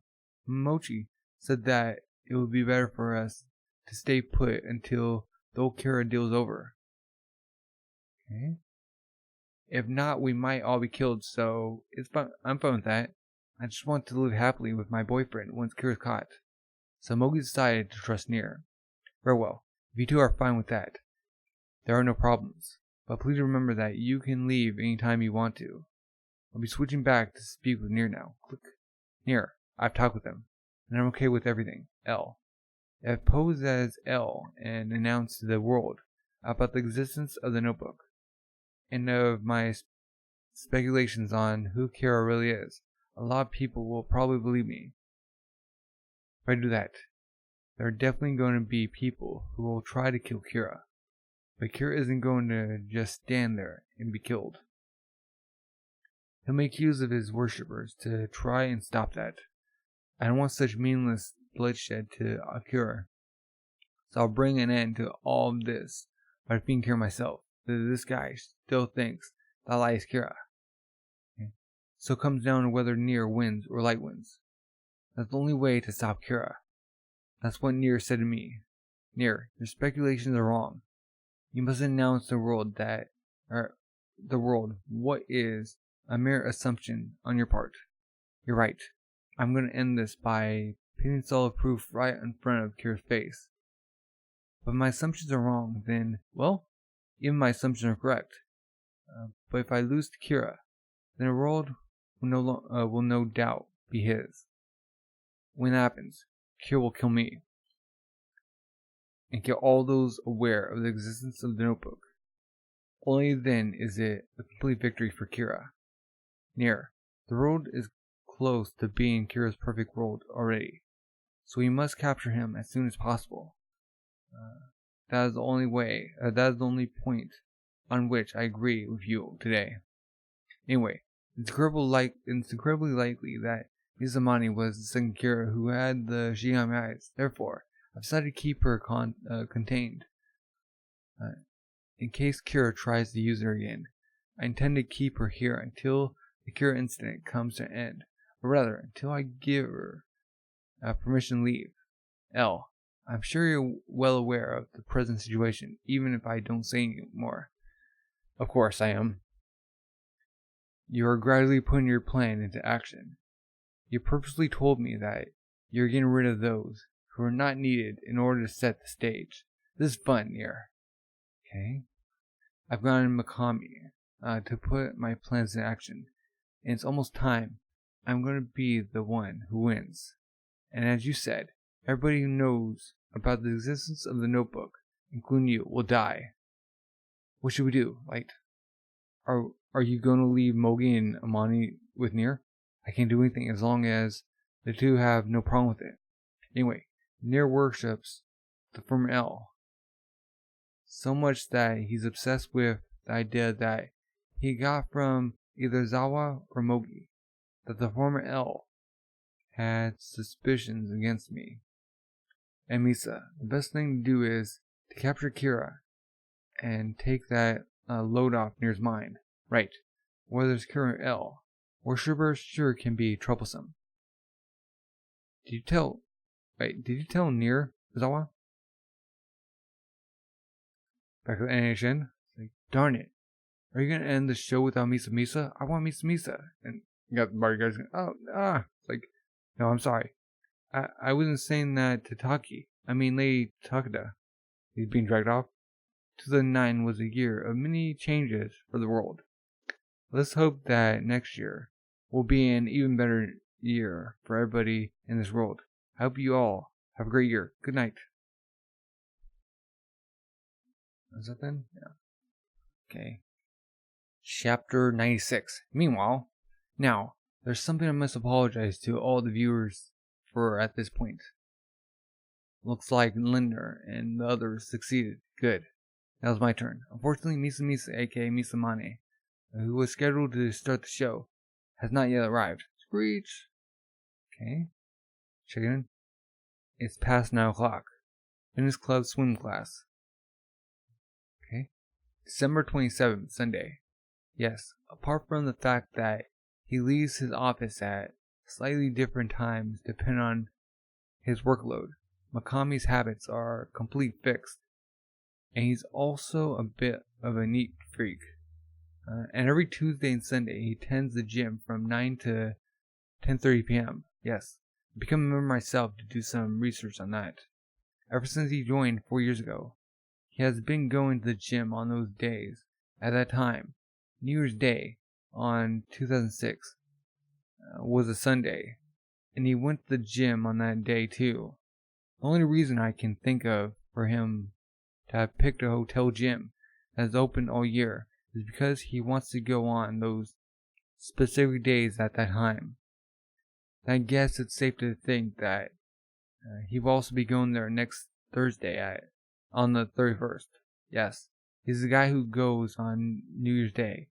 Mochi said that it would be better for us to stay put until the old Kira deal is over. Okay. If not, we might all be killed, so it's fun. I'm fine with that. I just want to live happily with my boyfriend once Kira's caught. So Mogi decided to trust Nier. Very well. If you two are fine with that, there are no problems. But please remember that you can leave anytime you want to. I'll be switching back to speak with Nier now. Click. Nier, I've talked with him, and I'm okay with everything. L. I've posed as L and announced to the world about the existence of the notebook, and of my speculations on who Kira really is. A lot of people will probably believe me. If I do that, there are definitely going to be people who will try to kill Kira. But Kira isn't going to just stand there and be killed. He'll make use of his worshippers to try and stop that. I don't want such meaningless bloodshed to occur. So I'll bring an end to all of this by defeating Kira myself. This guy still thinks that Light is Kira. Okay. So it comes down to whether Nier wins or Light wins. That's the only way to stop Kira. That's what Nier said to me. Nier, your speculations are wrong. You must announce to the world what is a mere assumption on your part. You're right. I'm going to end this by pinning solid proof right in front of Kira's face. But if my assumptions are wrong, then, well, even my assumptions are correct. But if I lose to Kira, then the world will no doubt be his. When that happens, Kira will kill me, and kill all those aware of the existence of the notebook. Only then is it a complete victory for Kira. Nier, the world is close to being Kira's perfect world already, so we must capture him as soon as possible. That is the only way. That is the only point on which I agree with you today. Anyway, it's incredibly likely that Mizamani was the second Kira who had the Shigami eyes. Therefore, I've decided to keep her contained. In case Kira tries to use her again, I intend to keep her here until the Kira incident comes to an end, or rather, until I give her permission to leave. L. I'm sure you're well aware of the present situation, even if I don't say any more. Of course I am. You are gradually putting your plan into action. You purposely told me that you're getting rid of those who are not needed in order to set the stage. This is fun, Nier. Okay? I've gone in Mikami to put my plans into action, and it's almost time. I'm going to be the one who wins. And as you said, everybody who knows about the existence of the notebook, including you, will die. What should we do, Light? Are you going to leave Mogi and Amani with Nier? I can't do anything as long as the two have no problem with it. Anyway, Nier worships the former L so much that he's obsessed with the idea that he got from either Zawa or Mogi, that the former L had suspicions against me. And Misa, the best thing to do is to capture Kira and take that load off Nier's mind. Right. Whether it's Kira or L, worshippers sure can be troublesome. Did you tell Nier, Zawa? Back to the NHN? Like, darn it. Are you gonna end the show without Misa? I want Misa. And you got the bodyguards going, It's like, no, I'm sorry. I wasn't saying that to Taki. I mean Lady Takeda. He's being dragged off. 2009 was a year of many changes for the world. Let's hope that next year will be an even better year for everybody in this world. I hope you all have a great year. Good night. Is that then? Yeah. Okay. Chapter 96. Meanwhile, now, there's something I must apologize to all the viewers for at this point. Looks like Linder and the others succeeded. Good. That was my turn. Unfortunately, Misa, aka Miscellaneous, who was scheduled to start the show, has not yet arrived. Screech! Okay. Check in. It's past 9 o'clock. Fitness Club swim class. Okay. December 27th, Sunday. Yes, apart from the fact that he leaves his office at slightly different times depending on his workload, Makami's habits are complete fixed. And he's also a bit of a neat freak. And every Tuesday and Sunday he attends the gym from 9 to 10:30 p.m. Yes, I've become a member myself to do some research on that. Ever since he joined 4 years ago, he has been going to the gym on those days. At that time, New Year's Day on 2006 was a Sunday, and he went to the gym on that day too. The only reason I can think of for him to have picked a hotel gym that's open all year is because he wants to go on those specific days at that time. I guess it's safe to think that he will also be going there next Thursday on the 31st. Yes, he's the guy who goes on New Year's Day.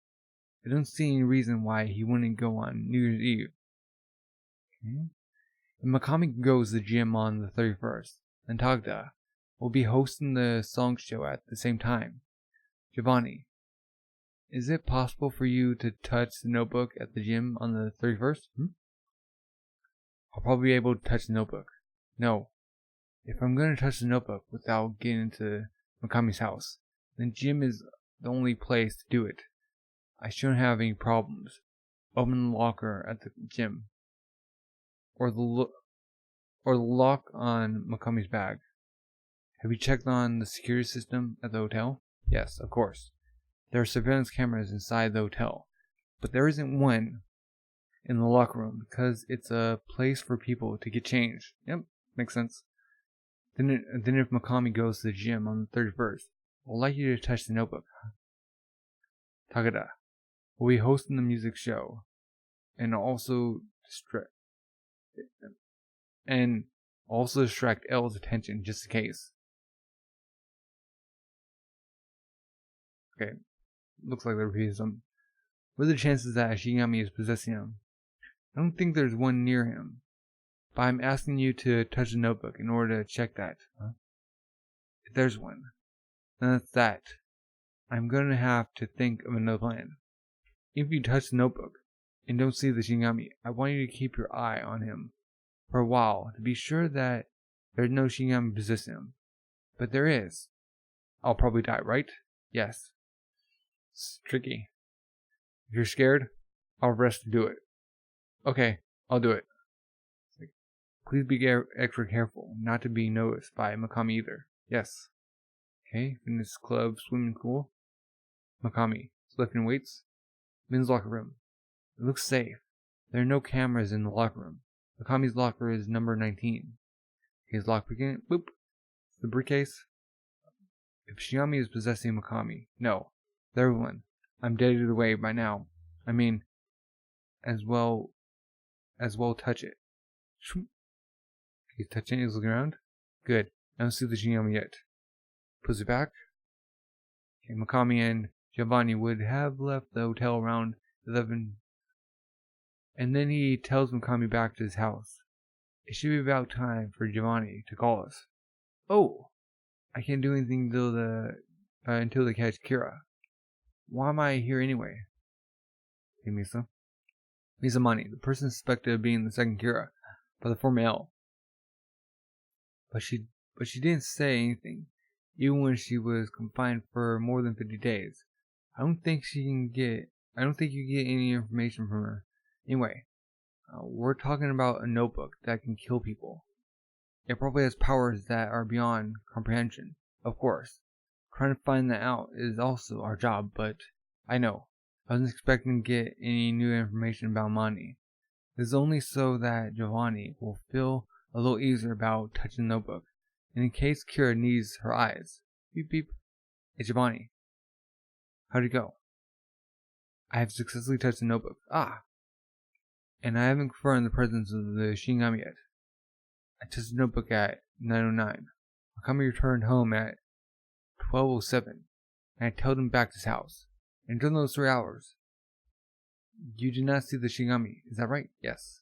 I don't see any reason why he wouldn't go on New Year's Eve. Okay. And Makami goes to the gym on the 31st, and Tagda will be hosting the song show at the same time. Giovanni, is it possible for you to touch the notebook at the gym on the 31st? I'll probably be able to touch the notebook. No. If I'm going to touch the notebook without getting into Makami's house, then gym is the only place to do it. I shouldn't have any problems. Open the locker at the gym. Or the lock on Makami's bag. Have you checked on the security system at the hotel? Yes, of course. There are surveillance cameras inside the hotel, but there isn't one in the locker room because it's a place for people to get changed. Yep, makes sense. Then if Makami goes to the gym on the 31st, I'd like you to touch the notebook. Takada will be hosting the music show and also distract L's attention just in case. Okay, looks like they're repeating some. What are the chances that Shinigami is possessing him? I don't think there's one near him, but I'm asking you to touch the notebook in order to check that. If there's one, then that's that. I'm gonna have to think of another plan. If you touch the notebook and don't see the Shinigami, I want you to keep your eye on him for a while to be sure that there's no Shinigami possessing him. But there is. I'll probably die, right? Yes. It's tricky. If you're scared, I'll rest to do it. Okay, I'll do it. Please be extra careful not to be noticed by Makami either. Yes. Okay, fitness club, swimming pool. Makami, lifting weights. Men's locker room. It looks safe. There are no cameras in the locker room. Makami's locker is number 19. His lockpick in it. Boop. The briefcase. If Shinigami is possessing Makami, no. Everyone, I'm dead either way by now. I mean, as well touch it. He's touching it, he's looking around. Good. I don't see the Shinigami yet. Puts it back. Okay, Makami and Giovanni would have left the hotel around 11. And then he tells Makami back to his house. It should be about time for Giovanni to call us. Oh! I can't do anything until they catch Kira. Why am I here anyway? Hey, Misa. Mizamani, the person suspected of being the second Kira by the former L. But she didn't say anything, even when she was confined for more than 50 days. I don't think you get any information from her. Anyway, we're talking about a notebook that can kill people. It probably has powers that are beyond comprehension, of course. Trying to find that out is also our job, but I know. I wasn't expecting to get any new information about Mani. This is only so that Giovanni will feel a little easier about touching the notebook, and in case Kira needs her eyes. Beep beep. It's Giovanni. How'd it go? I have successfully touched the notebook. And I haven't confirmed the presence of the Shinigami yet. I touched the notebook at 9:09. Makami returned home at 12:07. and I tailed him back to his house. And during those 3 hours, you did not see the Shinigami, is that right? Yes.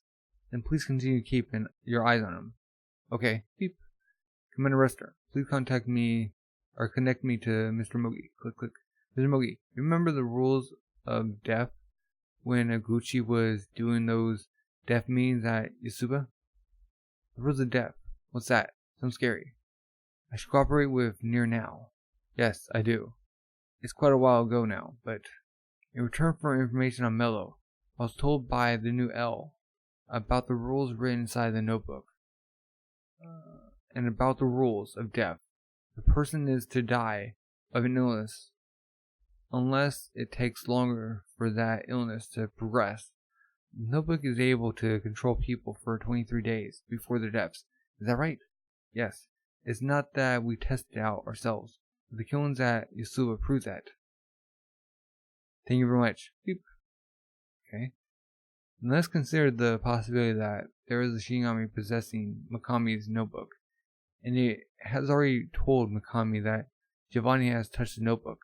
Then please continue keeping your eyes on him. Okay, beep. Commander Rester, please contact me or connect me to Mr. Mogi. Click, click. Mr. Mogi, you remember the rules of death when Aguchi was doing those death meetings at Yasuba? The rules of death. What's that? Sounds scary. I should cooperate with Nier now. Yes, I do. It's quite a while ago now, but in return for information on Mello, I was told by the new L about the rules written inside the notebook. And about the rules of death. The person is to die of an illness unless it takes longer for that illness to progress. The notebook is able to control people for 23 days before their deaths. Is that right? Yes. It's not that we tested it out ourselves, but the killings at Yasuba proves that. Thank you very much. Beep. Okay. And let's consider the possibility that there is a Shinigami possessing Mikami's notebook, and it has already told Mikami that Giovanni has touched the notebook,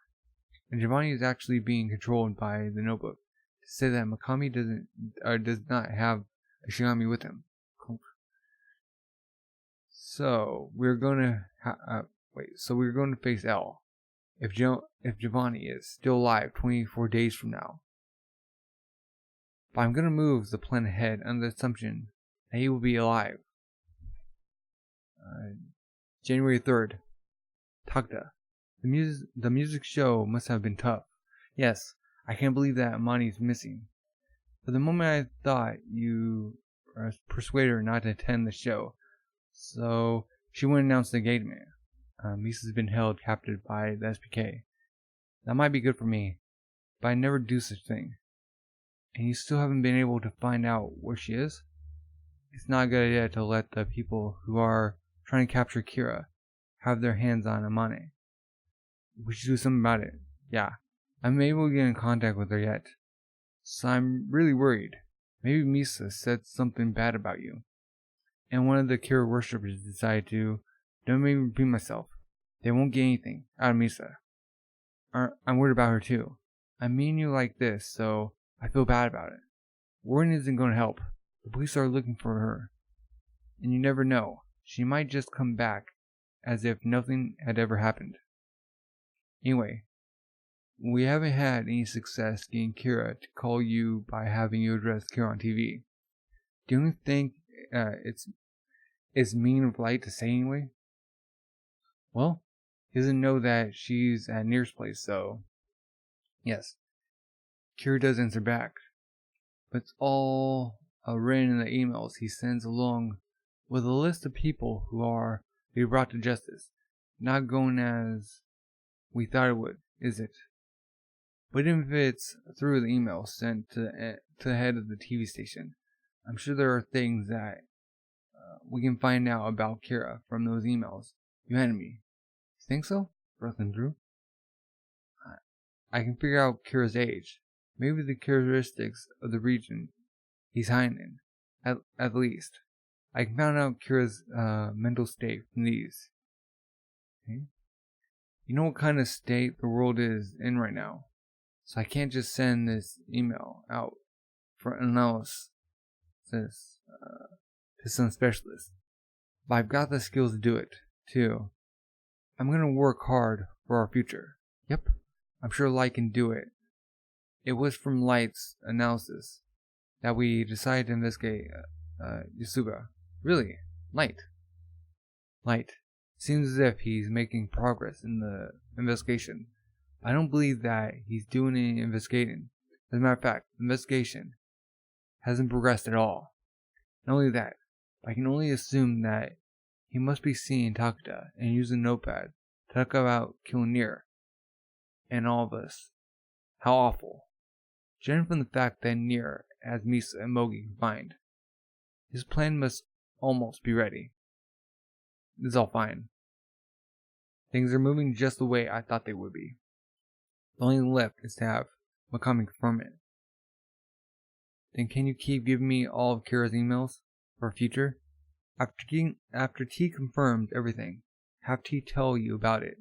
and Giovanni is actually being controlled by the notebook to say that Mikami does not have a Shinigami with him. So we're going to face L if Giovanni is still alive 24 days from now. But I'm going to move the plan ahead under the assumption that he will be alive. January 3rd. Takda. The music show must have been tough. Yes, I can't believe that Amani is missing. For the moment I thought you persuaded her not to attend the show, so she wouldn't announce the engagement. Misa's been held captive by the SPK. That might be good for me, but I never do such thing. And you still haven't been able to find out where she is? It's not a good idea to let the people who are trying to capture Kira have their hands on Amane. We should do something about it. Yeah, I haven't been able to get in contact with her yet. So I'm really worried. Maybe Misa said something bad about you. And one of the Kira worshippers decided to, don't make me repeat myself. They won't get anything out of Misa. I'm worried about her too. I mean you like this, so I feel bad about it. Warning isn't going to help. The police are looking for her. And you never know. She might just come back as if nothing had ever happened. Anyway, we haven't had any success getting Kira to call you by having you address Kira on TV. Do you think it's mean of Light to say anyway? Well, he doesn't know that she's at Nier's place, so yes. Kira does answer back, but it's all written in the emails he sends along with a list of people who are to be brought to justice. Not going as we thought it would, is it? But even if it's through the email sent to the head of the TV station, I'm sure there are things that we can find out about Kira from those emails you handed me. You think so? Brooklyn Drew? I can figure out Kira's age. Maybe the characteristics of the region he's hiding in. At least. I can find out Kira's mental state from these. Okay? You know what kind of state the world is in right now. So I can't just send this email out for analysis to some specialist. But I've got the skills to do it, too. I'm gonna work hard for our future. Yep, I'm sure Light can do it. It was from Light's analysis that we decided to investigate Yasuba. Really? Light. Seems as if he's making progress in the investigation. I don't believe that he's doing any investigating. As a matter of fact, the investigation hasn't progressed at all. Not only that, I can only assume that he must be seeing Takeda and using a notepad to talk about killing Nier and all of us. How awful. Judging from the fact that Nier has Misa and Mogi combined, his plan must almost be ready. This is all fine. Things are moving just the way I thought they would be. The only thing left is to have Mikami confirm it. Then can you keep giving me all of Kira's emails for future? After T confirms everything, have T tell you about it.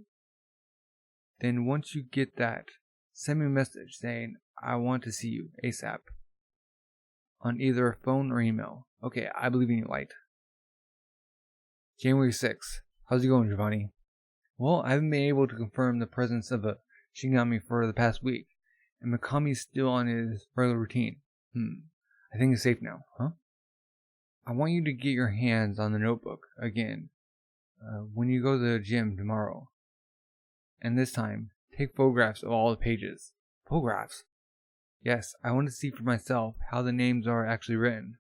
Then once you get that, send me a message saying, I want to see you ASAP. On either phone or email. Okay, I believe in you, Light. January 6th. How's it going, Giovanni? Well, I haven't been able to confirm the presence of a Shinigami for the past week, and Mikami's still on his regular routine. I think it's safe now, huh? I want you to get your hands on the notebook again when you go to the gym tomorrow. And this time, take photographs of all the pages. Photographs? Yes, I want to see for myself how the names are actually written.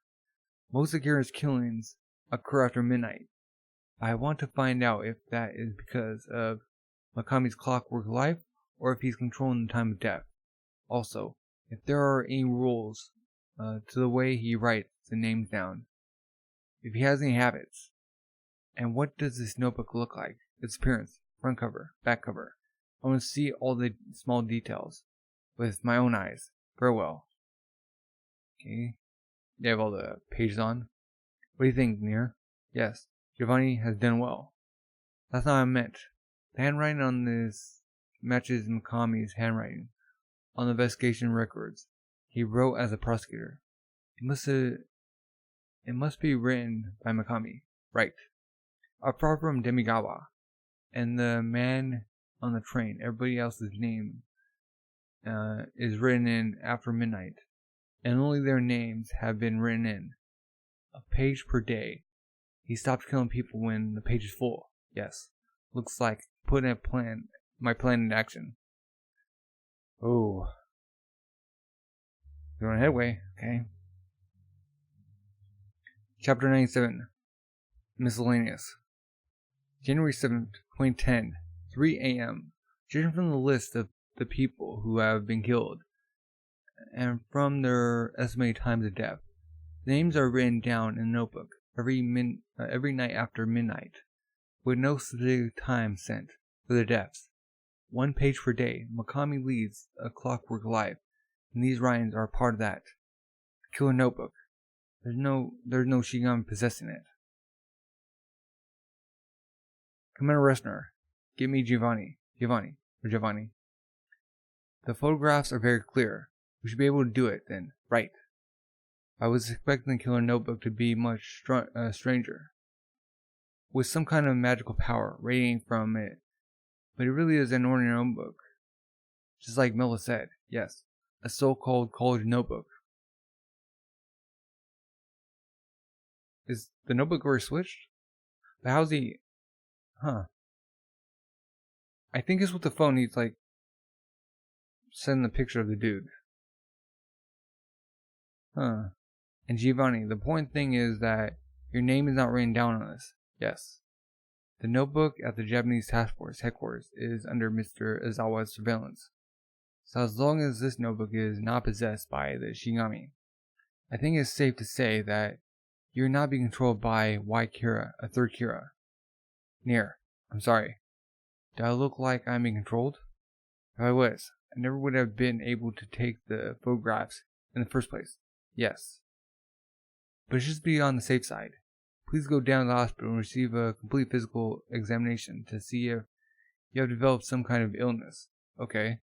Most Akira's killings occur after midnight. I want to find out if that is because of Mikami's clockwork life or if he's controlling the time of death. Also, if there are any rules to the way he writes the names down. If he has any habits. And what does this notebook look like? Its appearance, front cover, back cover. I want to see all the small details with my own eyes. Farewell. Okay. You have all the pages on. What do you think, Nier? Yes, Giovanni has done well. That's not what I meant. The handwriting on this matches Mikami's handwriting on the investigation records he wrote as a prosecutor. It must be written by Mikami. Right. Apart from Demigawa and the man on the train, everybody else's name is written in after midnight, and only their names have been written in. A page per day. He stops killing people when the page is full. Yes. Looks like putting my plan in action. Oh. You're on headway, okay. Chapter 97. Miscellaneous. January 7th, 2010, 3 a.m. Judging from the list of the people who have been killed, and from their estimated times of death, the names are written down in a notebook every night after midnight, with no specific time sent for their deaths. 1 page per day. Mikami leads a clockwork life, and these writings are part of that. The killer notebook. There's no Shinigami possessing it. Commander Ressner, give me Giovanni. The photographs are very clear. We should be able to do it then. Right. I was expecting the killer notebook to be much stranger, with some kind of magical power radiating from it, but it really is an ordinary notebook. Just like Milla said, yes, a so-called college notebook. Is the notebook already switched? But how's he... I think it's with the phone. He's like sending the picture of the dude. And Giovanni, the important thing is that your name is not written down on this. Yes. The notebook at the Japanese task force headquarters is under Mr. Izawa's surveillance. So as long as this notebook is not possessed by the Shinigami, I think it's safe to say that you're not being controlled by Y Kira, a third Kira. Nier, I'm sorry. Do I look like I'm being controlled? If I was, I never would have been able to take the photographs in the first place. Yes. But just be on the safe side. Please go down to the hospital and receive a complete physical examination to see if you have developed some kind of illness. Okay.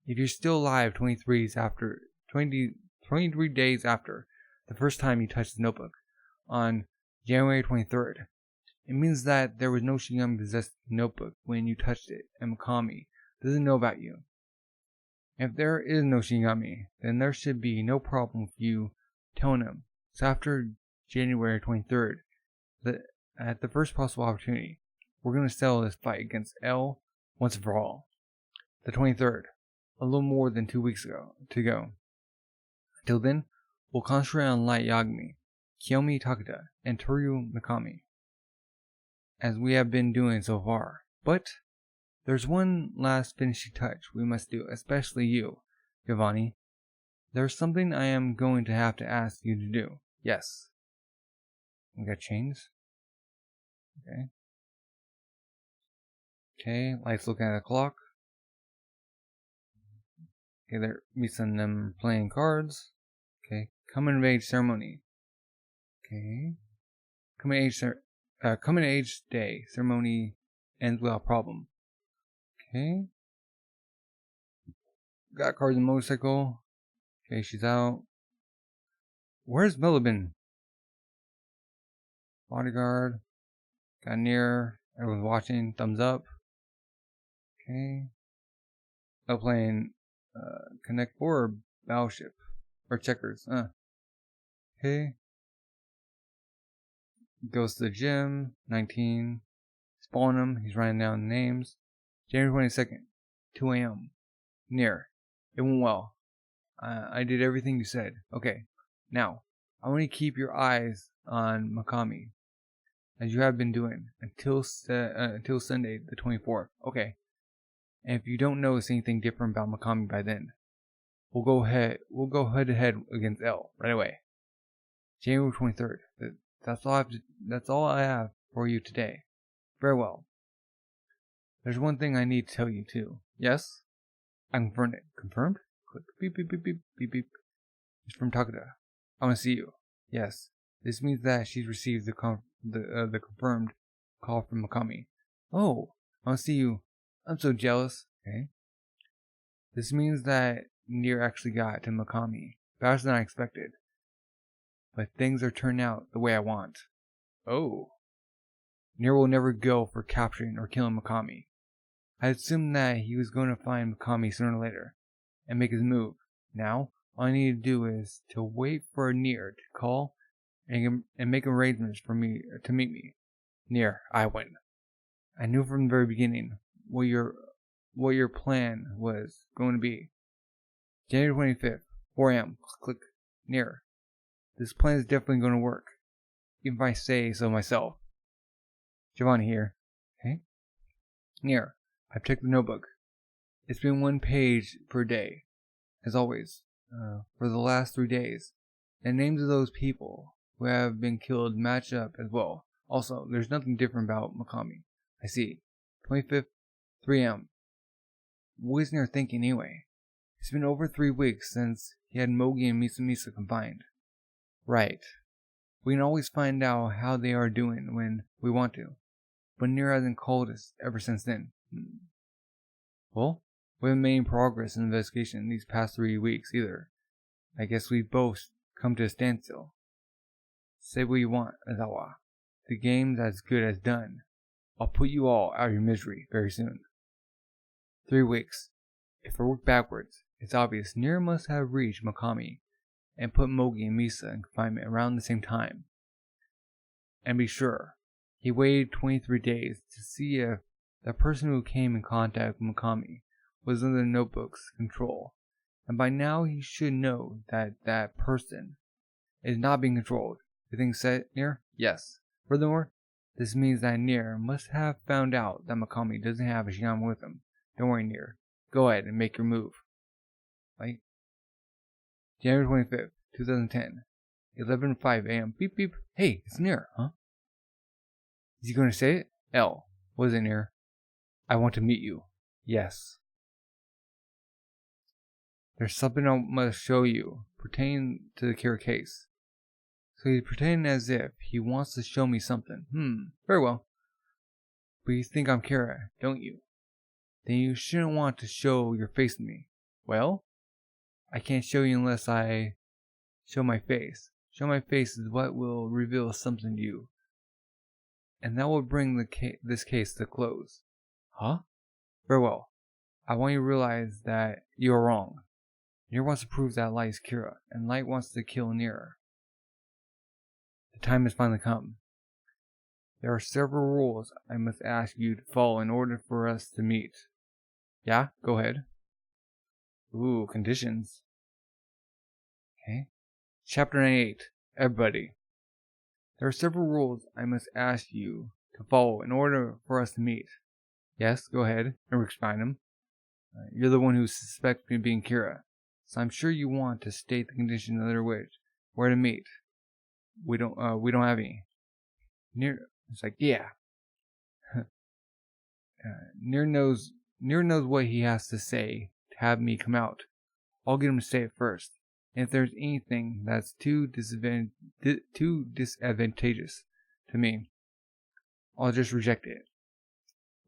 If you're still alive 23 days after the first time you touched the notebook, on January 23rd, it means that there was no Shinigami possessed notebook when you touched it, and Mikami doesn't know about you. If there is no Shinigami, then there should be no problem with you telling him. So after January 23rd, at the first possible opportunity, we're going to settle this fight against L once and for all. The 23rd, a little more than 2 weeks to go. Until then, we'll concentrate on Light Yagami, Kiyomi Takeda, and Toru Mikami, as we have been doing so far. But there's one last finishing touch we must do, especially you, Giovanni. There's something I am going to have to ask you to do. Yes. We got chains. Okay. Okay, Light's looking at the clock. Okay, there be some of them playing cards. Okay, coming of age ceremony. Okay. Coming of age day ceremony ends without problem. Okay. Got cards and motorcycle. Okay, she's out. Where's Melibin? Bodyguard. Got near. Everyone's watching. Thumbs up. Okay. Oh, playing Connect 4 or Battleship. Or Checkers. Okay. Goes to the gym. 19. Spawning him. He's writing down names. January 22nd. 2 a.m. Near. It went well. I did everything you said. Okay. Now, I want you to keep your eyes on Makami, as you have been doing, until Sunday the 24th. Okay. And if you don't notice anything different about Makami by then, we'll go head to head against L right away. January 23rd. That's all I have for you today. Very well. There's one thing I need to tell you too. Yes? I confirmed it. Confirmed? Click. Beep beep beep beep beep beep. It's from Takeda. I want to see you. Yes. This means that she's received the confirmed call from Makami. Oh, I want to see you. I'm so jealous. Okay. This means that Nier actually got to Makami faster than I expected. But things are turning out the way I want. Oh. Nier will never go for capturing or killing Makami. I assumed that he was going to find Makami sooner or later and make his move. Now, all I need to do is to wait for Nier to call and make arrangements for me to meet me. Nier, I win. I knew from the very beginning what your plan was going to be. January 25th, 4 a.m. Click. Nier. This plan is definitely going to work, even if I say so myself. Giovanni here. Okay. Nier. I've checked the notebook. It's been 1 page per day, as always, for the last 3 days. The names of those people who have been killed match up as well. Also, there's nothing different about Makami. I see. 25th, 3 a.m. What is Nier thinking anyway? It's been over 3 weeks since he had Mogi and Misa confined. Right. We can always find out how they are doing when we want to. But Nier hasn't called us ever since then. Well, we haven't made any progress in the investigation these past 3 weeks either. I guess we've both come to a standstill. Say what you want, Azawa. The game's as good as done. I'll put you all out of your misery very soon. 3 weeks. If I work backwards, it's obvious Nier must have reached Makami and put Mogi and Misa in confinement around the same time. And be sure, he waited 23 days to see if the person who came in contact with Makami was under the notebook's control, and by now he should know that that person is not being controlled. Everything set, Nier? Yes. Furthermore, this means that Nier must have found out that Makami doesn't have a Shinama with him. Don't worry, Nier. Go ahead and make your move. Right? January 25th, 2010. 11:05 a.m. Beep beep. Hey, it's Nier, huh? Is he going to say it? L. What is it, Nier? I want to meet you. Yes. There's something I must show you pertaining to the Kira case. So he's pretending as if he wants to show me something. Very well. But you think I'm Kira, don't you? Then you shouldn't want to show your face to me. Well, I can't show you unless I show my face. Show my face is what will reveal something to you. And that will bring this case to a close. Huh? Very well. I want you to realize that you are wrong. Nier wants to prove that Light is Kira, and Light wants to kill Nier. The time has finally come. There are several rules I must ask you to follow in order for us to meet. Yeah? Go ahead. Ooh, conditions. Okay. Chapter 98. Everybody. There are several rules I must ask you to follow in order for us to meet. Yes, go ahead and explain them. You're the one who suspects me of being Kira, so I'm sure you want to state the conditions under which we're to meet. We don't have any. Nier, it's like, yeah. Nier knows what he has to say to have me come out. I'll get him to say it first. And if there's anything that's too disadvantageous to me, I'll just reject it.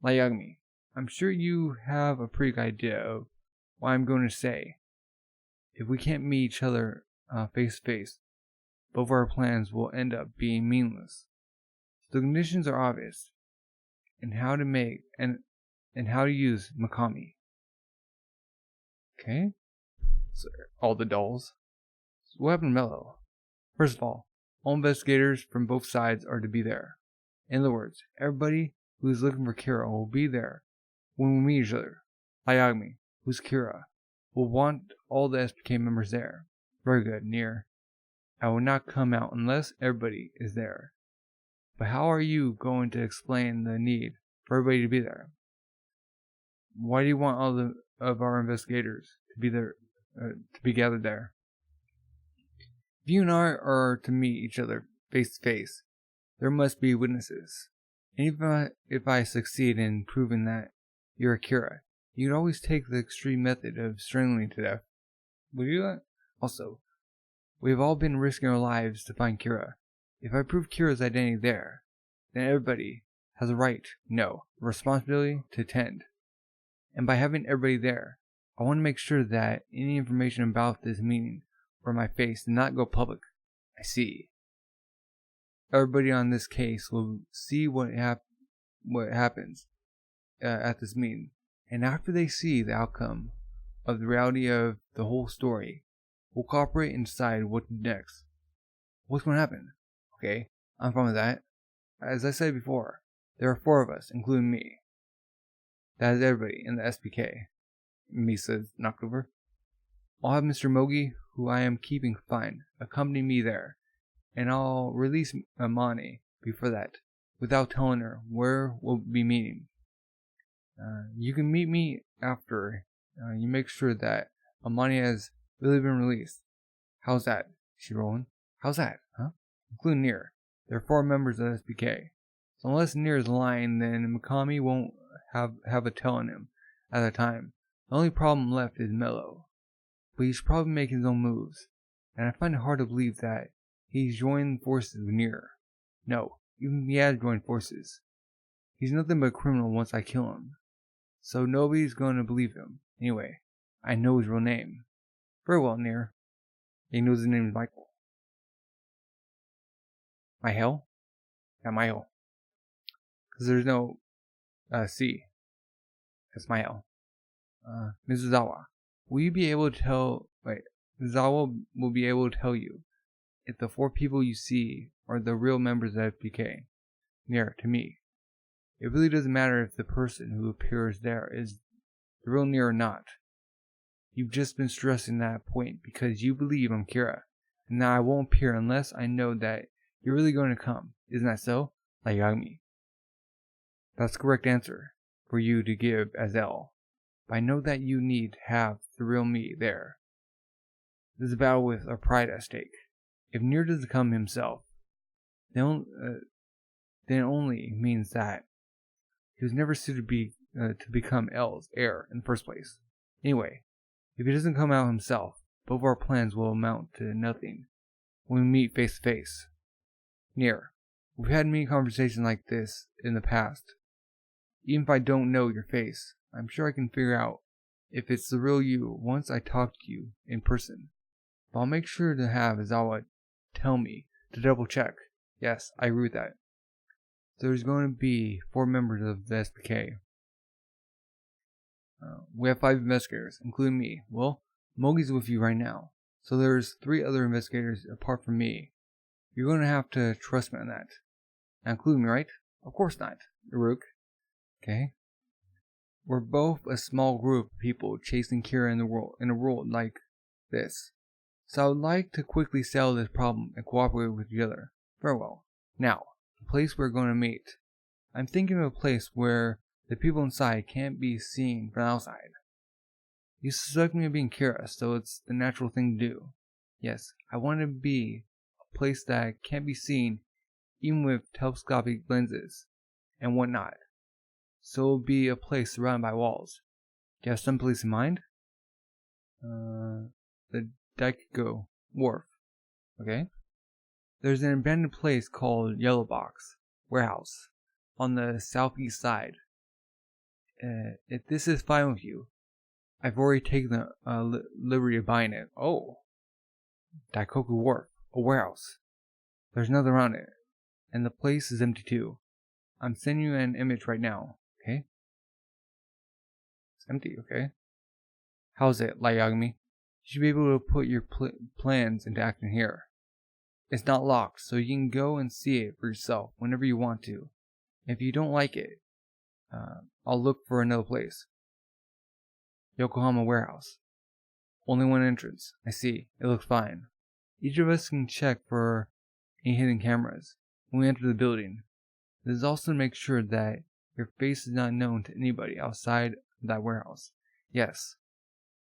Like Yagami, I'm sure you have a pretty good idea of what I'm going to say. If we can't meet each other face to face, both our plans will end up being meaningless. The conditions are obvious, and how to make and how to use Makami. Okay? So, all the dolls. So what happened to Mello? First of all investigators from both sides are to be there. In other words, everybody who is looking for Kira will be there when we meet each other. Ayagami, who's Kira, will want all the SPK members there. Very good, Nier. I will not come out unless everybody is there. But how are you going to explain the need for everybody to be there? Why do you want all of our investigators to be there, to be gathered there? If you and I are to meet each other face to face, there must be witnesses. And even if I succeed in proving that you're Akira, you'd always take the extreme method of strangling to death. Would you do that? Also, we've all been risking our lives to find Kira. If I prove Kira's identity there, then everybody has a right, no, responsibility to attend. And by having everybody there, I want to make sure that any information about this meeting or my face does not go public. I see. Everybody on this case will see what happens at this meeting, and after they see the outcome of the reality of the whole story, we'll cooperate and decide what to do next. What's going to happen? Okay, I'm fine with that. As I said before, there are 4 of us, including me. That is everybody in the SPK. Misa knocked over. I'll have Mr. Mogi, who I am keeping confined, accompany me there, and I'll release Amani before that, without telling her where we'll be meeting. You can meet me after you make sure that Amani has really been released. How's that? She rolling? How's that? Huh? Including Nier. There are 4 members of SPK. So unless Nier is lying, then Mikami won't have a tell on him at the time. The only problem left is Mello. But he's probably making his own moves, and I find it hard to believe that he's joined forces with Nier. No, even if he has joined forces, he's nothing but a criminal once I kill him. So nobody's going to believe him. Anyway, I know his real name. Very well, Nier. He knows his name is Michael. My hell? Yeah, Michael. Because there's no C. That's my hell. Mrs. Zawa. Will you be able to tell... Zawa will be able to tell you if the 4 people you see are the real members of FBK. Nier, to me. It really doesn't matter if the person who appears there is the real Nier or not. You've just been stressing that point because you believe I'm Kira, and that I won't appear unless I know that you're really going to come. Isn't that so? Like Yagami. That's the correct answer for you to give as L. But I know that you need to have the real me there. This is a battle with our pride at stake. If Nier doesn't come himself, then it only means that he was never suited to become L's heir in the first place. Anyway, if he doesn't come out himself, both our plans will amount to nothing when we meet face to face. Nier, we've had many conversations like this in the past. Even if I don't know your face, I'm sure I can figure out if it's the real you once I talk to you in person. But I'll make sure to have Izawa tell me to double check. Yes, I agree with that. There's going to be 4 members of the SPK. We have 5 investigators, including me. Well, Mogi's with you right now. So there's 3 other investigators apart from me. You're going to have to trust me on that. Now, include me, right? Of course not, Uruk. Okay? We're both a small group of people chasing Kira in a world like this. So I would like to quickly settle this problem and cooperate with each other. Very well. Now, the place we're going to meet. I'm thinking of a place where the people inside can't be seen from outside. You suspect me of being Kira, so it's the natural thing to do. Yes, I want it to be a place that can't be seen even with telescopic lenses and whatnot. So it'll be a place surrounded by walls. Do you have some place in mind? The Daikugo Wharf. Okay. There's an abandoned place called Yellow Box Warehouse on the southeast side. if this is fine with you, I've already taken the liberty of buying it. Oh, Daikoku Wharf, a warehouse. There's nothing around it, and the place is empty too. I'm sending you an image right now, okay? It's empty, okay? How's it, Light Yagami? You should be able to put your plans into action here. It's not locked, so you can go and see it for yourself whenever you want to. If you don't like it, I'll look for another place. Yokohama warehouse. Only one entrance. I see. It looks fine. Each of us can check for any hidden cameras when we enter the building. This is also to make sure that your face is not known to anybody outside that warehouse. Yes.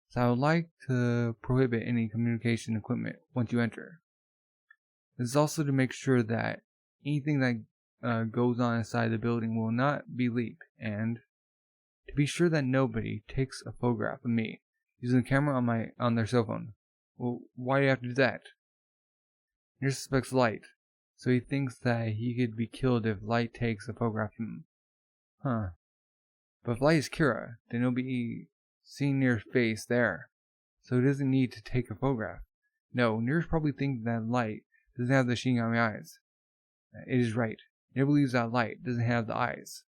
So I would like to prohibit any communication equipment once you enter. This is also to make sure that anything that goes on inside the building will not be leaked, and to be sure that nobody takes a photograph of me using a camera on their cell phone. Well, why do you have to do that? He suspects Light, so he thinks that he could be killed if Light takes a photograph of him. Huh. But if Light is Kira, then he'll be seeing Nier's face there, so he doesn't need to take a photograph. No, Nier's probably thinking that Light doesn't have the Shinigami eyes. It is right. Nier believes that Light doesn't have the eyes.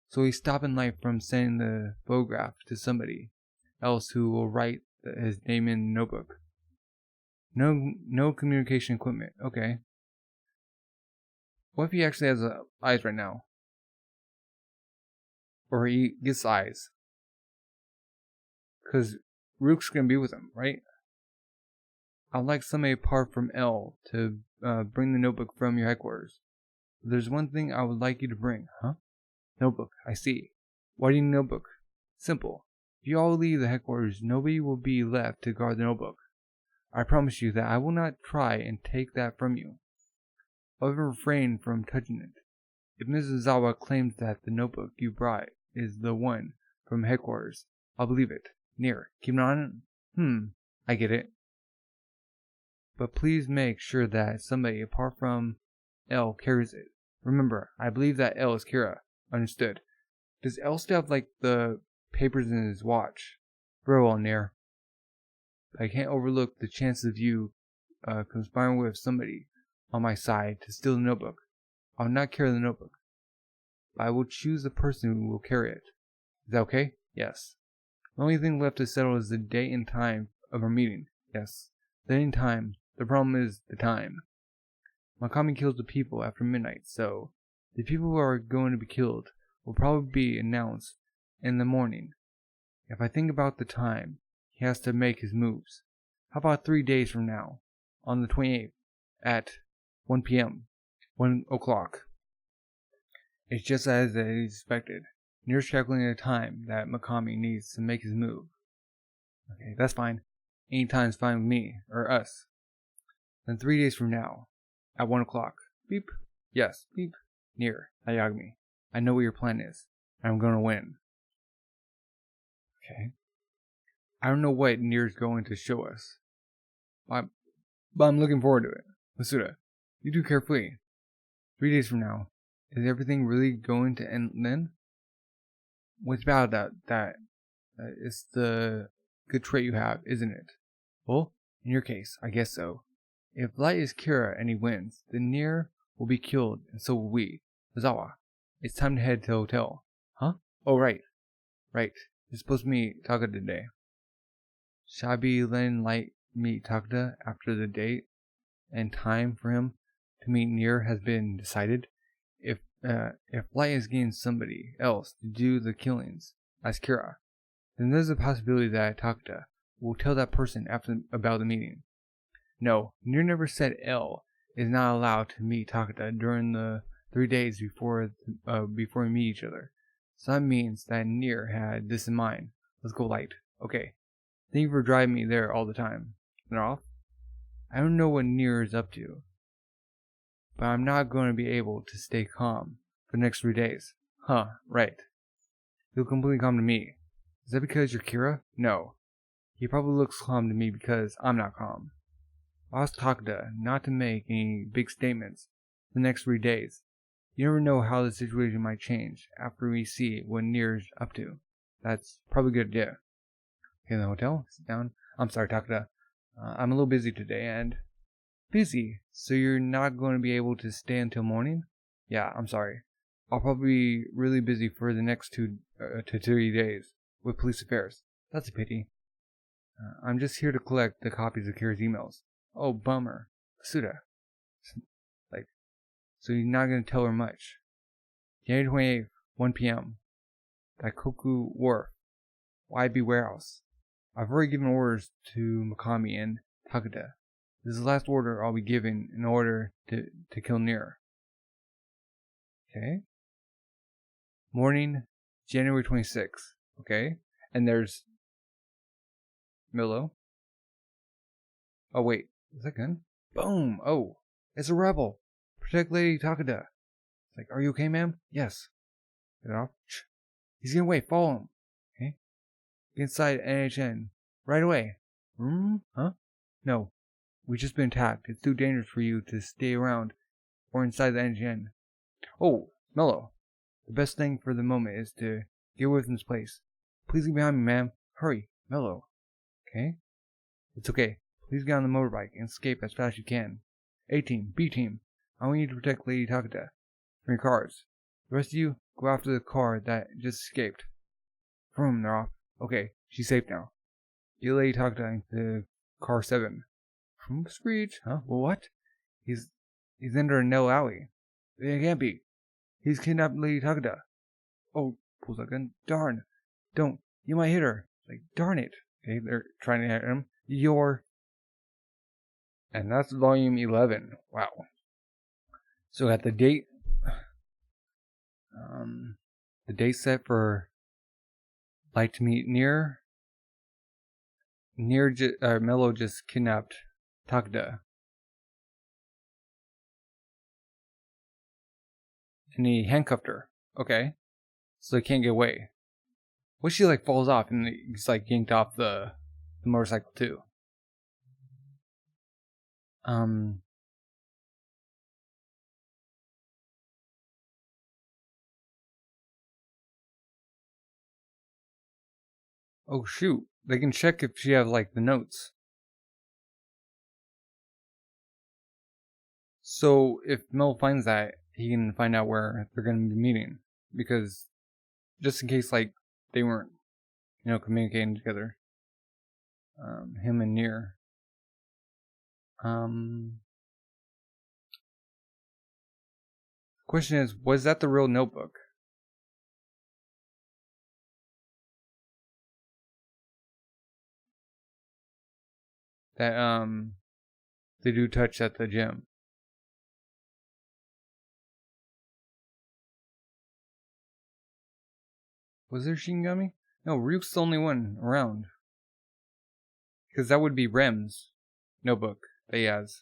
So he's stopping Light from sending the photograph to somebody else who will write his name in the notebook. No communication equipment. Okay. What if he actually has eyes right now? Or he gets eyes? Because Rook's gonna be with him, right? I'd like somebody apart from L to bring the notebook from your headquarters. There's one thing I would like you to bring, huh? Notebook, I see. Why do you need a notebook? Simple. If you all leave the headquarters, nobody will be left to guard the notebook. I promise you that I will not try and take that from you. I'll refrain from touching it. If Mrs. Zawa claims that the notebook you brought is the one from headquarters, I'll believe it. Nier, keep an eye on it? I get it. But please make sure that somebody apart from L carries it. Remember, I believe that L is Kira. Understood. Does L still have, the papers in his watch? Very well, Nier. I can't overlook the chances of you conspiring with somebody on my side to steal the notebook. I will not carry the notebook, but I will choose the person who will carry it. Is that okay? Yes. The only thing left to settle is the date and time of our meeting. Yes. The date and time. The problem is the time. Makami kills the people after midnight, so the people who are going to be killed will probably be announced in the morning. If I think about the time he has to make his moves, how about 3 days from now, on the 28th, at 1 p.m., 1 o'clock? It's just as I expected. Nier's calculating the time that Makami needs to make his move. Okay, that's fine. Any time's fine with me, or us. Then 3 days from now, at 1 o'clock. Beep. Yes, beep. Nier, Ayagami. I know what your plan is, and I'm gonna win. Okay. I don't know what Nier's going to show us, but I'm looking forward to it. Masuda, you do carefully. 3 days from now, is everything really going to end then? What's about that is the good trait you have, isn't it? Well, in your case, I guess so. If Light is Kira and he wins, then Nier will be killed, and so will we. Zawa, it's time to head to the hotel. Huh? Oh, right. Right. You're supposed to meet Takada today. Shall I be letting Light meet Takada after the date and time for him to meet Nier has been decided? If Light is getting somebody else to do the killings as Kira, then there's a possibility that Takada will tell that person about the meeting. No, Nier never said L is not allowed to meet Takada during the 3 days before we meet each other. So that means that Nier had this in mind. Let's go, Light. Okay. Thank you for driving me there all the time. And off? I don't know what Nier is up to, but I'm not going to be able to stay calm for the next 3 days. Huh, right. You'll completely calm to me. Is that because you're Kira? No. He probably looks calm to me because I'm not calm. I'll ask Takada not to make any big statements the next 3 days. You never know how the situation might change after we see what Nier's up to. That's probably a good idea. Okay, in the hotel, sit down. I'm sorry, Takeda. I'm a little busy today, and... Busy? So you're not going to be able to stay until morning? Yeah, I'm sorry. I'll probably be really busy for the next 2 to 3 days with police affairs. That's a pity. I'm just here to collect the copies of Kira's emails. Oh, bummer. Suda. So you're not going to tell her much. January 28th, 1 p.m. Daikoku Wharf, YB Warehouse. I've already given orders to Mikami and Takeda. This is the last order I'll be giving in order to kill Nier. Okay. Morning, January 26th. Okay. And there's Milo. Oh, wait. Is that gun? Boom! Oh, it's a rebel! Protect Lady Takeda. Like, are you okay, ma'am? Yes. Get off. He's getting away. Follow him. Okay. Get inside NHN. Right away. Huh? No. We've just been attacked. It's too dangerous for you to stay around or inside the NHN. Oh, Mello. The best thing for the moment is to get away from this place. Please get behind me, ma'am. Hurry. Mello. Okay? It's okay. Please get on the motorbike and escape as fast as you can. A-team, B-team. I want you to protect Lady Takeda from your cars. The rest of you, go after the car that just escaped. They're off. Okay, she's safe now. Get Lady Takeda into car 7. From Screech? Huh? Well, what? He's under a no alley. It can't be. He's kidnapped Lady Takeda. Oh, pulls a gun. Darn. Don't. You might hit her. Like, darn it. Okay, they're trying to hit him. And that's volume 11. Wow. So at the date set for Light to Meet Nier. Mello just kidnapped Takeda. And he handcuffed her. Okay. So they can't get away. What she like falls off and he's like yanked off the motorcycle too. Oh shoot. They can check if she has like the notes. So if Mel finds that, he can find out where they're going to be meeting. Because just in case like they weren't, communicating together. Him and Nier. Question is, was that the real notebook? That they do touch at the gym. Was there Shinigami? No, Ryuk's the only one around. Because that would be Rem's notebook that he has.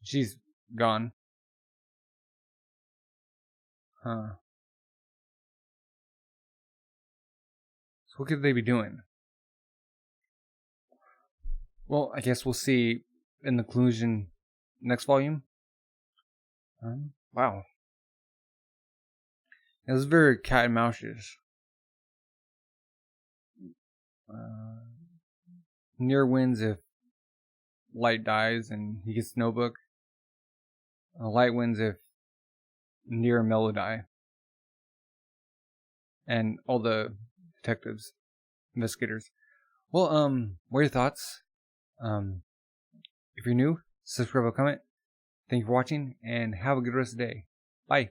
She's gone. Huh. So what could they be doing? Well, I guess we'll see in the conclusion next volume. Wow. It was very cat and mouse-ish. Nier wins if Light dies and he gets the notebook. Light wins if Nier and Mello die. And all the detectives, investigators. Well, what are your thoughts? If you're new, subscribe or comment. Thank you for watching and have a good rest of the day. Bye.